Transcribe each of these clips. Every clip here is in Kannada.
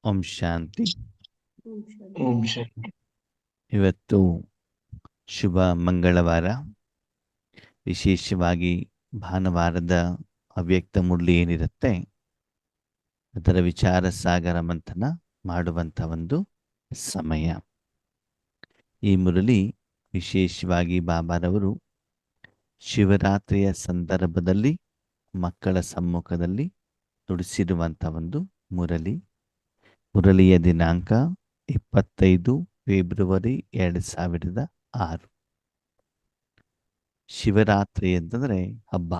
ಓಂ ಶಾಂತಿ. ಓಂ ಶಾಂತಿ. ಇವತ್ತು ಶುಭ ಮಂಗಳವಾರ, ವಿಶೇಷವಾಗಿ ಭಾನುವಾರದ ಅವ್ಯಕ್ತ ಮುರಳಿ ಏನಿರುತ್ತೆ ಅದರ ವಿಚಾರ ಸಾಗರ ಮಂಥನ ಮಾಡುವಂಥ ಒಂದು ಸಮಯ. ಈ ಮುರಳಿ ವಿಶೇಷವಾಗಿ ಬಾಬಾರವರು ಶಿವರಾತ್ರಿಯ ಸಂದರ್ಭದಲ್ಲಿ ಮಕ್ಕಳ ಸಮ್ಮುಖದಲ್ಲಿ ನುಡಿಸಿರುವಂಥ ಒಂದು ಮುರಳಿ. ಮುರಳಿಯ ದಿನಾಂಕ 25 ಫೆಬ್ರವರಿ 2006. ಶಿವರಾತ್ರಿ ಅಂತಂದರೆ ಹಬ್ಬ.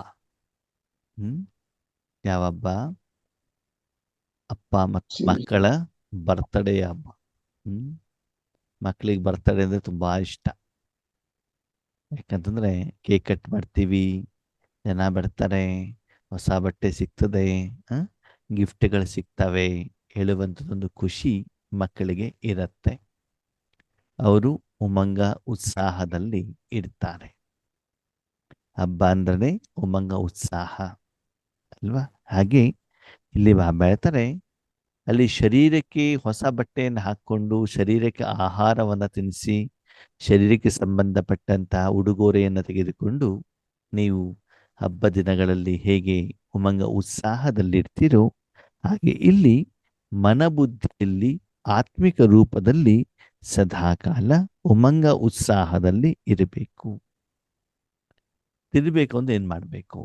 ಯಾವ ಹಬ್ಬ? ಅಪ್ಪ ಮಕ್ಕಳ ಬರ್ತ್ಡೇ ಹಬ್ಬ. ಮಕ್ಕಳಿಗೆ ಬರ್ತ್ಡೇ ಅಂದರೆ ತುಂಬ ಇಷ್ಟ. ಯಾಕಂತಂದರೆ ಕೇಕ್ ಕಟ್ ಮಾಡ್ತೀವಿ, ಜನ ಬರ್ತಾರೆ, ಹೊಸ ಬಟ್ಟೆ ಸಿಗ್ತದೆ, ಗಿಫ್ಟ್ಗಳು ಸಿಗ್ತವೆ ಹೇಳುವಂಥದ್ದೊಂದು ಖುಷಿ ಮಕ್ಕಳಿಗೆ ಇರುತ್ತೆ. ಅವರು ಉಮಂಗ ಉತ್ಸಾಹದಲ್ಲಿ ಇರ್ತಾರೆ. ಹಬ್ಬ ಅಂದ್ರೆ ಉಮಂಗ ಉತ್ಸಾಹ ಅಲ್ವಾ? ಹಾಗೆ ಇಲ್ಲಿ ಬಾಬಾ ಹೇಳ್ತಾರೆ, ಅಲ್ಲಿ ಶರೀರಕ್ಕೆ ಹೊಸ ಬಟ್ಟೆಯನ್ನು ಹಾಕ್ಕೊಂಡು ಶರೀರಕ್ಕೆ ಆಹಾರವನ್ನು ತಿನ್ನಿಸಿ ಶರೀರಕ್ಕೆ ಸಂಬಂಧಪಟ್ಟಂತಹ ಉಡುಗೊರೆಯನ್ನು ತೆಗೆದುಕೊಂಡು ನೀವು ಹಬ್ಬ ದಿನಗಳಲ್ಲಿ ಹೇಗೆ ಉಮಂಗ ಉತ್ಸಾಹದಲ್ಲಿರ್ತೀರೋ ಹಾಗೆ ಇಲ್ಲಿ ಮನಬುದ್ಧಿಯಲ್ಲಿ ಆತ್ಮಿಕ ರೂಪದಲ್ಲಿ ಸದಾಕಾಲ ಉಮಂಗ ಉತ್ಸಾಹದಲ್ಲಿ ಇರಬೇಕು. ತಿರ್ಬೇಕು ಅಂದ್ರೆ ಏನು ಮಾಡಬೇಕು?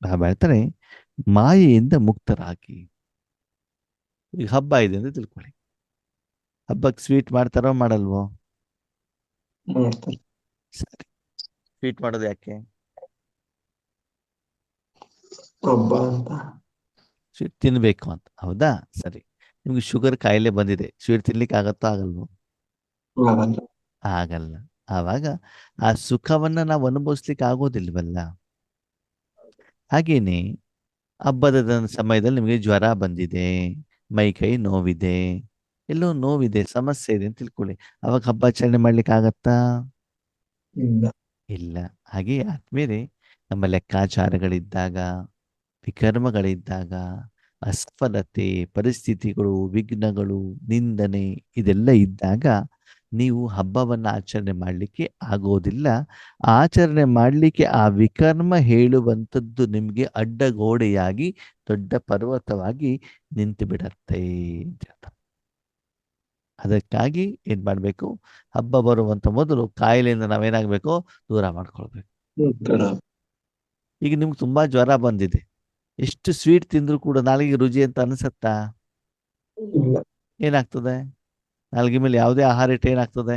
ಬಾಬಾ ಹೇಳ್ತಾರೆ, ಮಾಯೆಯಿಂದ ಮುಕ್ತರಾಗಿ. ಈಗ ಹಬ್ಬ ಇದೆ ಅಂತ ತಿಳ್ಕೊಳ್ಳಿ. ಹಬ್ಬಕ್ಕೆ ಸ್ವೀಟ್ ಮಾಡ್ತಾರೋ ಮಾಡಲ್ವೋ? ಸರಿ, ಸ್ವೀಟ್ ಮಾಡೋದು ಯಾಕೆ? ಸ್ವೀಟ್ ತಿನ್ಬೇಕು ಅಂತ, ಹೌದಾ? ಸರಿ, ನಿಮ್ಗೆ ಶುಗರ್ ಕಾಯಿಲೆ ಬಂದಿದೆ, ಸ್ವೀಟ್ ತಿನ್ಲಿಕ್ಕೆ ಆಗತ್ತೋ ಆಗಲ್ವೋ? ಆಗಲ್ಲ. ಆವಾಗ ಆ ಸುಖವನ್ನ ನಾವು ಅನುಭವಿಸ್ಲಿಕ್ಕೆ ಆಗೋದಿಲ್ವಲ್ಲ. ಹಾಗೇನೆ ಹಬ್ಬದ ಸಮಯದಲ್ಲಿ ನಿಮಗೆ ಜ್ವರ ಬಂದಿದೆ, ಮೈ ಕೈ ನೋವಿದೆ, ಎಲ್ಲೋ ನೋವಿದೆ, ಸಮಸ್ಯೆ ಇದೆ ಅಂತ ತಿಳ್ಕೊಳ್ಳಿ. ಅವಾಗ ಹಬ್ಬಾಚರಣೆ ಮಾಡ್ಲಿಕ್ಕೆ ಆಗತ್ತಾ? ಇಲ್ಲ. ಹಾಗೆ ಆದ್ಮೇಲೆ ನಮ್ಮ ಲೆಕ್ಕಾಚಾರಗಳಿದ್ದಾಗ, ವಿಕರ್ಮಗಳಿದ್ದಾಗ, ಅಸಫಲತೆ, ಪರಿಸ್ಥಿತಿಗಳು, ವಿಘ್ನಗಳು, ನಿಂದನೆ ಇದೆಲ್ಲ ಇದ್ದಾಗ ನೀವು ಹಬ್ಬವನ್ನು ಆಚರಣೆ ಮಾಡಲಿಕ್ಕೆ ಆಗೋದಿಲ್ಲ. ಆಚರಣೆ ಮಾಡಲಿಕ್ಕೆ ಆ ವಿಕರ್ಮ ಹೇಳುವಂಥದ್ದು ನಿಮಗೆ ಅಡ್ಡಗೋಡೆಯಾಗಿ ದೊಡ್ಡ ಪರ್ವತವಾಗಿ ನಿಂತು ಬಿಡತ್ತೆ. ಅದಕ್ಕಾಗಿ ಏನು ಮಾಡಬೇಕು? ಹಬ್ಬ ಬರುವಂಥ ಮೊದಲು ಕಾಯಿಲೆಯಿಂದ ನಾವೇನಾಗಬೇಕು? ದೂರ ಮಾಡ್ಕೊಳ್ಬೇಕು. ಈಗ ನಿಮ್ಗೆ ತುಂಬ ಜ್ವರ ಬಂದಿದೆ, ಎಷ್ಟು ಸ್ವೀಟ್ ತಿಂದರೂ ಕೂಡ ನಾಲಿಗೆ ರುಚಿ ಅಂತ ಅನಿಸುತ್ತಾ? ಏನಾಗ್ತದೆ? ನಾಲಿಗೆ ಮೇಲೆ ಯಾವುದೇ ಆಹಾರ ಇಟ್ಟು ಏನಾಗ್ತದೆ?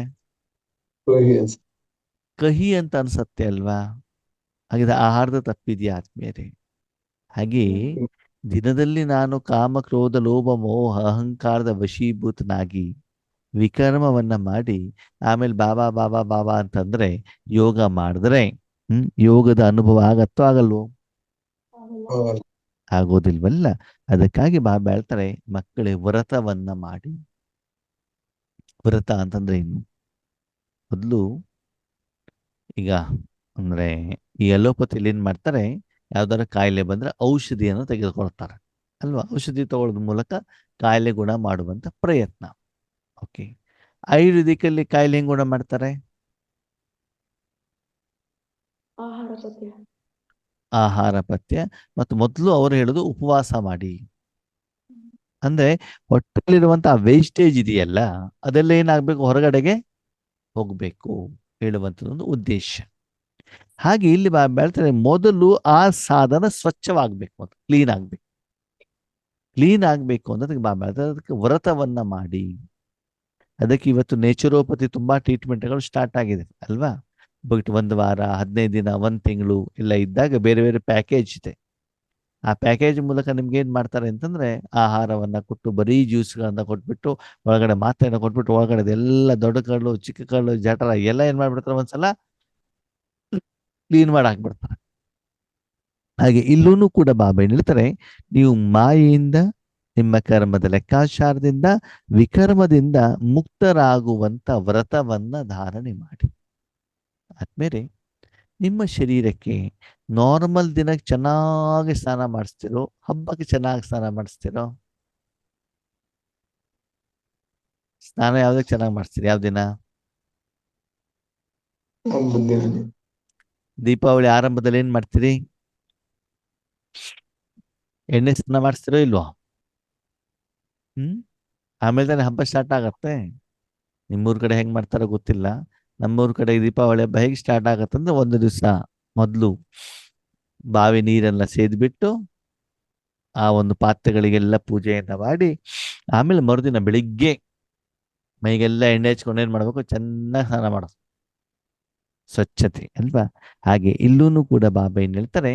ಕಹಿ ಅಂತ ಅನ್ಸತ್ತೆ ಅಲ್ವಾ? ಹಾಗಿದ್ರೆ ಆಹಾರದ ತಪ್ಪಿದೆಯಾ ಆತ್ಮೀಯರೇ? ಹಾಗೆ ದಿನದಲ್ಲಿ ನಾನು ಕಾಮ, ಕ್ರೋಧ, ಲೋಭ, ಮೋಹ, ಅಹಂಕಾರದ ವಶೀಭೂತನಾಗಿ ವಿಕರ್ಮವನ್ನ ಮಾಡಿ ಆಮೇಲೆ ಬಾಬಾ ಬಾಬಾ ಬಾಬಾ ಅಂತಂದ್ರೆ ಯೋಗ ಮಾಡಿದ್ರೆ ಯೋಗದ ಅನುಭವ ಆಗತ್ತೋ ಆಗಲ್ವೋ? ಆಗೋದಿಲ್ವಲ್ಲ. ಅದಕ್ಕಾಗಿ ಬಾಬಾ ಹೇಳ್ತಾರೆ, ಮಕ್ಕಳೇ ವ್ರತವನ್ನ ಮಾಡಿ. ವ್ರತ ಅಂತಂದ್ರೆ ಏನು? ಮೊದಲು ಈಗ ಅಂದ್ರೆ ಈ ಅಲೋಪತಿಯಲ್ಲಿ ಏನ್ ಮಾಡ್ತಾರೆ, ಯಾವ್ದಾರ ಕಾಯಿಲೆ ಬಂದ್ರೆ ಔಷಧಿಯನ್ನು ತೆಗೆದುಕೊಳ್ತಾರೆ ಅಲ್ವಾ? ಔಷಧಿ ತಗೊಳ್ಳೋದ್ರ ಮೂಲಕ ಕಾಯಿಲೆ ಗುಣ ಮಾಡುವಂತ ಪ್ರಯತ್ನ. ಓಕೆ, ಆಯುರ್ವೇದಿಕಲ್ಲಿ ಕಾಯಿಲೆ ಹೆಂಗ್ ಗುಣ ಮಾಡ್ತಾರೆ? ಆಹಾರ ಪಥ್ಯ. ಮತ್ತು ಮೊದಲು ಅವರು ಹೇಳೋದು ಉಪವಾಸ ಮಾಡಿ. ಅಂದ್ರೆ ಹೊಟ್ಟೆಲಿರುವಂತಹ ವೇಸ್ಟೇಜ್ ಇದೆಯಲ್ಲ, ಅದೆಲ್ಲ ಏನಾಗಬೇಕು? ಹೊರಗಡೆಗೆ ಹೋಗ್ಬೇಕು ಹೇಳುವಂಥದ್ದೊಂದು ಉದ್ದೇಶ. ಹಾಗೆ ಇಲ್ಲಿ ಹೇಳ್ತಾರೆ, ಮೊದಲು ಆ ಸಾಧನ ಸ್ವಚ್ಛವಾಗಬೇಕು, ಮತ್ತು ಕ್ಲೀನ್ ಆಗಬೇಕು. ಕ್ಲೀನ್ ಆಗಬೇಕು ಅನ್ನೋದಕ್ಕೆ ಅದಕ್ಕೆ ವ್ರತವನ್ನ ಮಾಡಿ. ಅದಕ್ಕೆ ಇವತ್ತು ನೇಚುರೋಪತಿ ತುಂಬಾ ಟ್ರೀಟ್ಮೆಂಟ್ಗಳು ಸ್ಟಾರ್ಟ್ ಆಗಿದೆ ಅಲ್ವಾ? ಬಟ್ 1 ವಾರ, 15 ದಿನ, 1 ತಿಂಗಳು ಎಲ್ಲ ಇದ್ದಾಗ ಬೇರೆ ಬೇರೆ ಪ್ಯಾಕೇಜ್ ಇದೆ. ಆ ಪ್ಯಾಕೇಜ್ ಮೂಲಕ ನಿಮ್ಗೆ ಏನ್ ಮಾಡ್ತಾರೆ ಅಂತಂದ್ರೆ, ಆಹಾರವನ್ನ ಕೊಟ್ಟು ಬರೀ ಜ್ಯೂಸ್ಗಳನ್ನ ಕೊಟ್ಬಿಟ್ಟು ಒಳಗಡೆ ಮಾತ್ರೆಯನ್ನು ಕೊಟ್ಬಿಟ್ಟು ಒಳಗಡೆ ಎಲ್ಲ ದೊಡ್ಡ ಕಳ್ಳು, ಚಿಕ್ಕ ಕಳ್ಳು, ಜಠರ ಎಲ್ಲ ಏನ್ ಮಾಡ್ಬಿಡ್ತಾರೆ? ಒಂದ್ಸಲ ಕ್ಲೀನ್ ಮಾಡಿ ಹಾಕ್ಬಿಡ್ತಾರೆ. ಹಾಗೆ ಇಲ್ಲೂ ಕೂಡ ಬಾಬಾ ಏನ್ ಹೇಳ್ತಾರೆ, ನೀವು ಮಾಯೆಯಿಂದ, ನಿಮ್ಮ ಕರ್ಮದ ಲೆಕ್ಕಾಚಾರದಿಂದ, ವಿಕರ್ಮದಿಂದ ಮುಕ್ತರಾಗುವಂತ ವ್ರತವನ್ನ ಧಾರಣೆ ಮಾಡಿ. ಆದ್ಮೇಲೆ ನಿಮ್ಮ ಶರೀರಕ್ಕೆ ನಾರ್ಮಲ್ ದಿನಕ್ಕೆ ಚೆನ್ನಾಗಿ ಸ್ನಾನ ಮಾಡಿಸ್ತಿರೋ, ಹಬ್ಬಕ್ಕೆ ಚೆನ್ನಾಗಿ ಸ್ನಾನ ಮಾಡಿಸ್ತಿರೋ? ಸ್ನಾನ ಯಾವ್ದಕ್ಕೆ ಚೆನ್ನಾಗಿ ಮಾಡಿಸ್ತೀರಿ? ಯಾವ ದಿನ? ಹಬ್ಬದ ದಿನ. ದೀಪಾವಳಿ ಆರಂಭದಲ್ಲಿ ಏನ್ ಮಾಡ್ತೀರಿ? ಎಣ್ಣೆ ಸ್ನಾನ ಮಾಡಿಸ್ತೀರೋ ಇಲ್ವೋ? ಆಮೇಲೆ ತಾನೇ ಹಬ್ಬ ಸ್ಟಾರ್ಟ್ ಆಗತ್ತೆ. ನಿಮ್ಮೂರ್ ಕಡೆ ಹೆಂಗ್ ಮಾಡ್ತಾರೋ ಗೊತ್ತಿಲ್ಲ. ನಮ್ಮೂರ್ ಕಡೆ ದೀಪಾವಳಿ ಹಬ್ಬ ಹೇಗೆ ಸ್ಟಾರ್ಟ್ ಆಗತ್ತಂದ್ರೆ, ಒಂದು ದಿವಸ ಮೊದಲು ಬಾವಿ ನೀರೆಲ್ಲ ಸೇದ್ಬಿಟ್ಟು ಆ ಒಂದು ಪಾತ್ರೆಗಳಿಗೆಲ್ಲ ಪೂಜೆಯನ್ನ ಮಾಡಿ, ಆಮೇಲೆ ಮರುದಿನ ಬೆಳಿಗ್ಗೆ ಮೈಗೆಲ್ಲ ಎಣ್ಣೆ ಹಚ್ಕೊಂಡು ಏನ್ ಮಾಡ್ಬೇಕು, ಚೆನ್ನಾಗಿ ಸ್ನಾನ ಮಾಡೋದು, ಸ್ವಚ್ಛತೆ ಅಲ್ವಾ? ಹಾಗೆ ಇಲ್ಲೂ ಕೂಡ ಬಾಬಾ ಏನ್ ಹೇಳ್ತಾರೆ,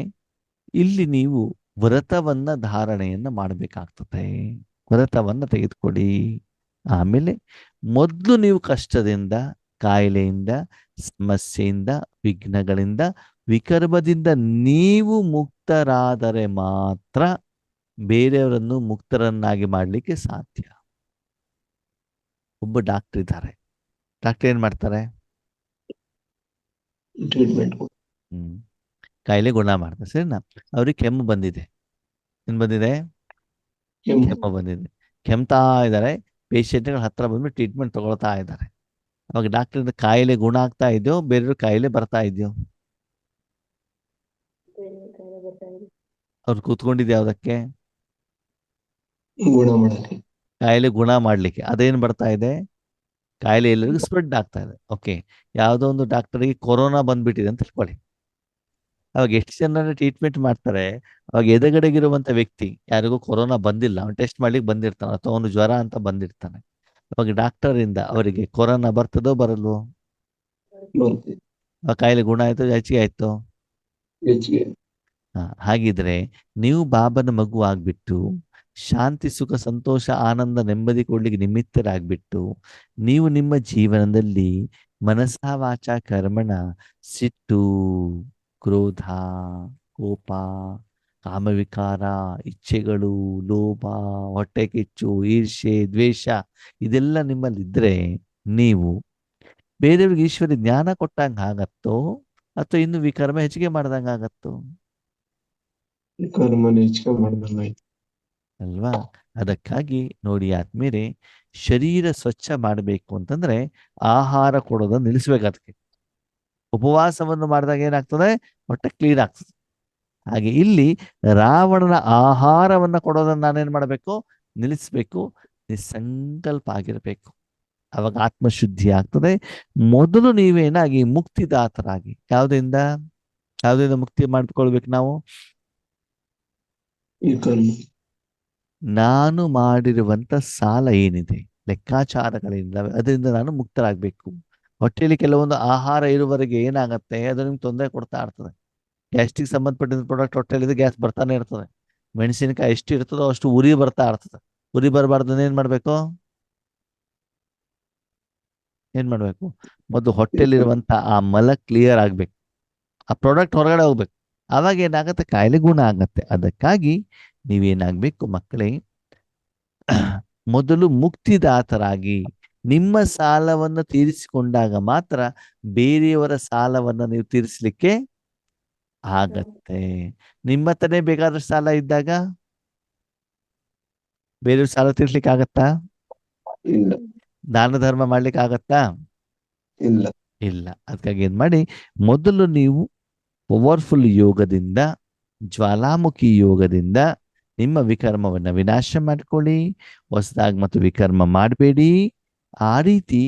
ಇಲ್ಲಿ ನೀವು ವ್ರತವನ್ನ ಧಾರಣೆಯನ್ನ ಮಾಡಬೇಕಾಗ್ತದೆ. ವ್ರತವನ್ನ ತೆಗೆದುಕೊಡಿ. ಆಮೇಲೆ ಮೊದಲು ನೀವು ಕಷ್ಟದಿಂದ, ಕಾಯಿಲೆಯಿಂದ, ಸಮಸ್ಯೆಯಿಂದ, ವಿಘ್ನಗಳಿಂದ, ವಿಕರ್ಮದಿಂದ ನೀವು ಮುಕ್ತರಾದರೆ ಮಾತ್ರ ಬೇರೆಯವರನ್ನು ಮುಕ್ತರನ್ನಾಗಿ ಮಾಡಲಿಕ್ಕೆ ಸಾಧ್ಯ. ಒಬ್ಬ ಡಾಕ್ಟರ್ ಇದ್ದಾರೆ. ಡಾಕ್ಟರ್ ಏನ್ ಮಾಡ್ತಾರೆ? ಟ್ರೀಟ್ಮೆಂಟ್. ಕಾಯಿಲೆ ಗುಣ ಮಾಡ್ತಾರೆ, ಸರಿನಾ? ಅವ್ರಿಗೆ ಕೆಮ್ಮು ಬಂದಿದೆ. ಏನ್ ಬಂದಿದೆ? ಕೆಮ್ಮು ಬಂದಿದೆ. ಕೆಮ್ತಾ ಇದ್ದಾರೆ. ಪೇಷಂಟ್ಗಳ ಹತ್ರ ಬಂದ್ಬಿಟ್ಟು ಟ್ರೀಟ್ಮೆಂಟ್ ತಗೊಳ್ತಾ ಇದ್ದಾರೆ. ಅವಾಗ ಡಾಕ್ಟರ್ ಕಾಯಿಲೆ ಗುಣ ಆಗ್ತಾ ಇದೆಯೋ, ಬೇರೆಯವ್ರ ಕಾಯಿಲೆ ಬರ್ತಾ ಇದೆಯೋ? ಅವ್ರು ಕೂತ್ಕೊಂಡಿದ್ದೆ ಯಾವುದಕ್ಕೆ? ಗುಣ ಮಾಡಕ್ಕೆ. ಕಾಯಿಲೆ ಗುಣ ಮಾಡ್ಲಿಕ್ಕೆ. ಅದೇನು ಬರ್ತಾ ಇದೆ? ಕಾಯಿಲೆ ಎಲ್ಲರಿಗೂ ಸ್ಪ್ರೆಡ್ ಆಗ್ತಾ ಇದೆ. ಓಕೆ, ಯಾವುದೋ ಒಂದು ಡಾಕ್ಟರ್ಗೆ ಕೊರೋನಾ ಬಂದ್ಬಿಟ್ಟಿದೆ ಅಂತ ತಿಳ್ಕೊಳ್ಳಿ. ಅವಾಗ ಎಷ್ಟು ಜನ ಟ್ರೀಟ್ಮೆಂಟ್ ಮಾಡ್ತಾರೆ. ಅವಾಗ ಎದುರುಗಡೆಗಿರುವಂತ ವ್ಯಕ್ತಿ ಯಾರಿಗೂ ಕೊರೋನಾ ಬಂದಿಲ್ಲ, ಅವ್ನು ಟೆಸ್ಟ್ ಮಾಡ್ಲಿಕ್ಕೆ ಬಂದಿರ್ತಾನೆ, ಅಥವಾ ಅವನು ಜ್ವರ ಅಂತ ಬಂದಿರ್ತಾನೆ. ಅವಾಗ ಡಾಕ್ಟರ್ ಇಂದ ಅವರಿಗೆ ಕೊರೋನಾ ಬರ್ತದೋ ಬರಲ್ವೋ? ಆ ಕಾಯಿಲೆ ಗುಣ ಆಯ್ತು, ಹೆಚ್ಚಿಗೆ ಆಯ್ತು? ಹೆಚ್ಚಿಗೆ. ಹಾಗಿದ್ರೆ ನೀವು ಬಾಬನ ಮಗು ಆಗ್ಬಿಟ್ಟು, ಶಾಂತಿ, ಸುಖ, ಸಂತೋಷ, ಆನಂದ, ನೆಮ್ಮದಿ ಕೊಡ್ಲಿಕ್ಕೆ ನಿಮಿತ್ತರಾಗ್ಬಿಟ್ಟು, ನೀವು ನಿಮ್ಮ ಜೀವನದಲ್ಲಿ ಮನಸ ವಾಚ ಕರ್ಮಣ ಸಿಟ್ಟು, ಕ್ರೋಧ, ಕೋಪ, ಕಾಮವಿಕಾರ, ಇಚ್ಛೆಗಳು, ಲೋಭ, ಹೊಟ್ಟೆ ಕಿಚ್ಚು, ಈರ್ಷೆ, ದ್ವೇಷ ಇದೆಲ್ಲ ನಿಮ್ಮಲ್ಲಿದ್ರೆ ನೀವು ಬೇರೆಯವ್ರಿಗೆ ಈಶ್ವರಿ ಜ್ಞಾನ ಕೊಟ್ಟಂಗ ಆಗತ್ತೋ, ಅಥವಾ ಇನ್ನು ವಿಕರ್ಮ ಹೆಚ್ಚಿಗೆ ಮಾಡ್ದಂಗ ಆಗತ್ತೋ? ಕರ್ಮನ ಹೆಚ್ಚಿಗೆ ಮಾಡ್ದಂಗಾಯ್ತು ಅಲ್ವಾ? ಅದಕ್ಕಾಗಿ ನೋಡಿ ಆದ್ಮೇಲೆ ಶರೀರ ಸ್ವಚ್ಛ ಮಾಡಬೇಕು ಅಂತಂದ್ರೆ ಆಹಾರ ಕೊಡೋದನ್ನು ನಿಲ್ಲಿಸ್ಬೇಕು. ಅದಕ್ಕೆ ಉಪವಾಸವನ್ನು ಮಾಡಿದಾಗ ಏನಾಗ್ತದೆ? ಹೊಟ್ಟೆ ಕ್ಲೀನ್ ಆಗ್ತದೆ. ಹಾಗೆ ಇಲ್ಲಿ ರಾವಣನ ಆಹಾರವನ್ನ ಕೊಡೋದನ್ನ ನಾನೇನ್ ಮಾಡಬೇಕು? ನಿಲ್ಲಿಸ್ಬೇಕು. ನಿಸ್ಸಂಕಲ್ಪ ಆಗಿರ್ಬೇಕು. ಅವಾಗ ಆತ್ಮಶುದ್ಧಿ ಆಗ್ತದೆ. ಮೊದಲು ನೀವೇನಾಗಿ ಮುಕ್ತಿದಾತರಾಗಿ, ಯಾವುದರಿಂದ ಮುಕ್ತಿ ಮಾಡ್ಕೊಳ್ಬೇಕು ನಾವು? ಈ ಕರ್ಮ. ನಾನು ಮಾಡಿರುವಂತ ಸಾಲ ಏನಿದೆ, ಲೆಕ್ಕಾಚಾರಗಳಿಂದ, ಅದರಿಂದ ನಾನು ಮುಕ್ತರಾಗಬೇಕು. ಹೊಟ್ಟೆಯಲ್ಲಿ ಕೆಲವೊಂದು ಆಹಾರ ಇರುವವರೆಗೆ ಏನಾಗತ್ತೆ, ಅದು ನಿಮ್ಗೆ ತೊಂದರೆ ಕೊಡ್ತಾ ಇರ್ತದೆ. ಗ್ಯಾಸ್ಟ್ರಿಕ್ ಸಂಬಂಧಪಟ್ಟಿದ ಪ್ರಾಡಕ್ಟ್ ಹೊಟ್ಟೆಲಿದ್ದು ಗ್ಯಾಸ್ ಬರ್ತಾನೆ ಇರ್ತದೆ. ಮೆಣಸಿನಕಾಯಿ ಎಷ್ಟು ಇರ್ತದೋ ಅಷ್ಟು ಉರಿ ಬರ್ತಾ ಇರ್ತದೆ. ಉರಿ ಬರಬಾರ್ದು ಏನ್ ಮಾಡ್ಬೇಕು? ಮೊದಲು ಹೊಟ್ಟೆಲಿರುವಂತ ಆ ಮಲ ಕ್ಲಿಯರ್ ಆಗ್ಬೇಕು, ಆ ಪ್ರಾಡಕ್ಟ್ ಹೊರಗಡೆ ಹೋಗ್ಬೇಕು. ಆವಾಗ ಏನಾಗತ್ತೆ? ಕಾಯಿಲೆ ಗುಣ ಆಗತ್ತೆ. ಅದಕ್ಕಾಗಿ ನೀವೇನಾಗ್ಬೇಕು ಮಕ್ಕಳೇ, ಮೊದಲು ಮುಕ್ತಿದಾತರಾಗಿ ನಿಮ್ಮ ಸಾಲವನ್ನು ತೀರಿಸಿಕೊಂಡಾಗ ಮಾತ್ರ ಬೇರೆಯವರ ಸಾಲವನ್ನು ನೀವು ತೀರಿಸಲಿಕ್ಕೆ ಆಗತ್ತೆ. ನಿಮ್ಮ ಹತ್ರನೇ ಬೇಕಾದಷ್ಟು ಸಾಲ ಇದ್ದಾಗ ಬೇರೆಯವ್ರ ಸಾಲ ತೀರ್ಸ್ಲಿಕ್ಕೆ ಆಗತ್ತಾ? ಇಲ್ಲ. ದಾನ ಧರ್ಮ ಮಾಡ್ಲಿಕ್ಕೆ ಆಗತ್ತಾ? ಇಲ್ಲ. ಇಲ್ಲ. ಅದಕ್ಕಾಗಿ ಏನ್ ಮಾಡಿ, ಮೊದಲು ನೀವು ಪವರ್ಫುಲ್ ಯೋಗದಿಂದ, ಜ್ವಾಲಾಮುಖಿ ಯೋಗದಿಂದ ನಿಮ್ಮ ವಿಕರ್ಮವನ್ನ ವಿನಾಶ ಮಾಡ್ಕೊಳ್ಳಿ. ಹೊಸದಾಗಿ ಮತ್ತು ವಿಕರ್ಮ ಮಾಡಬೇಡಿ. ಆ ರೀತಿ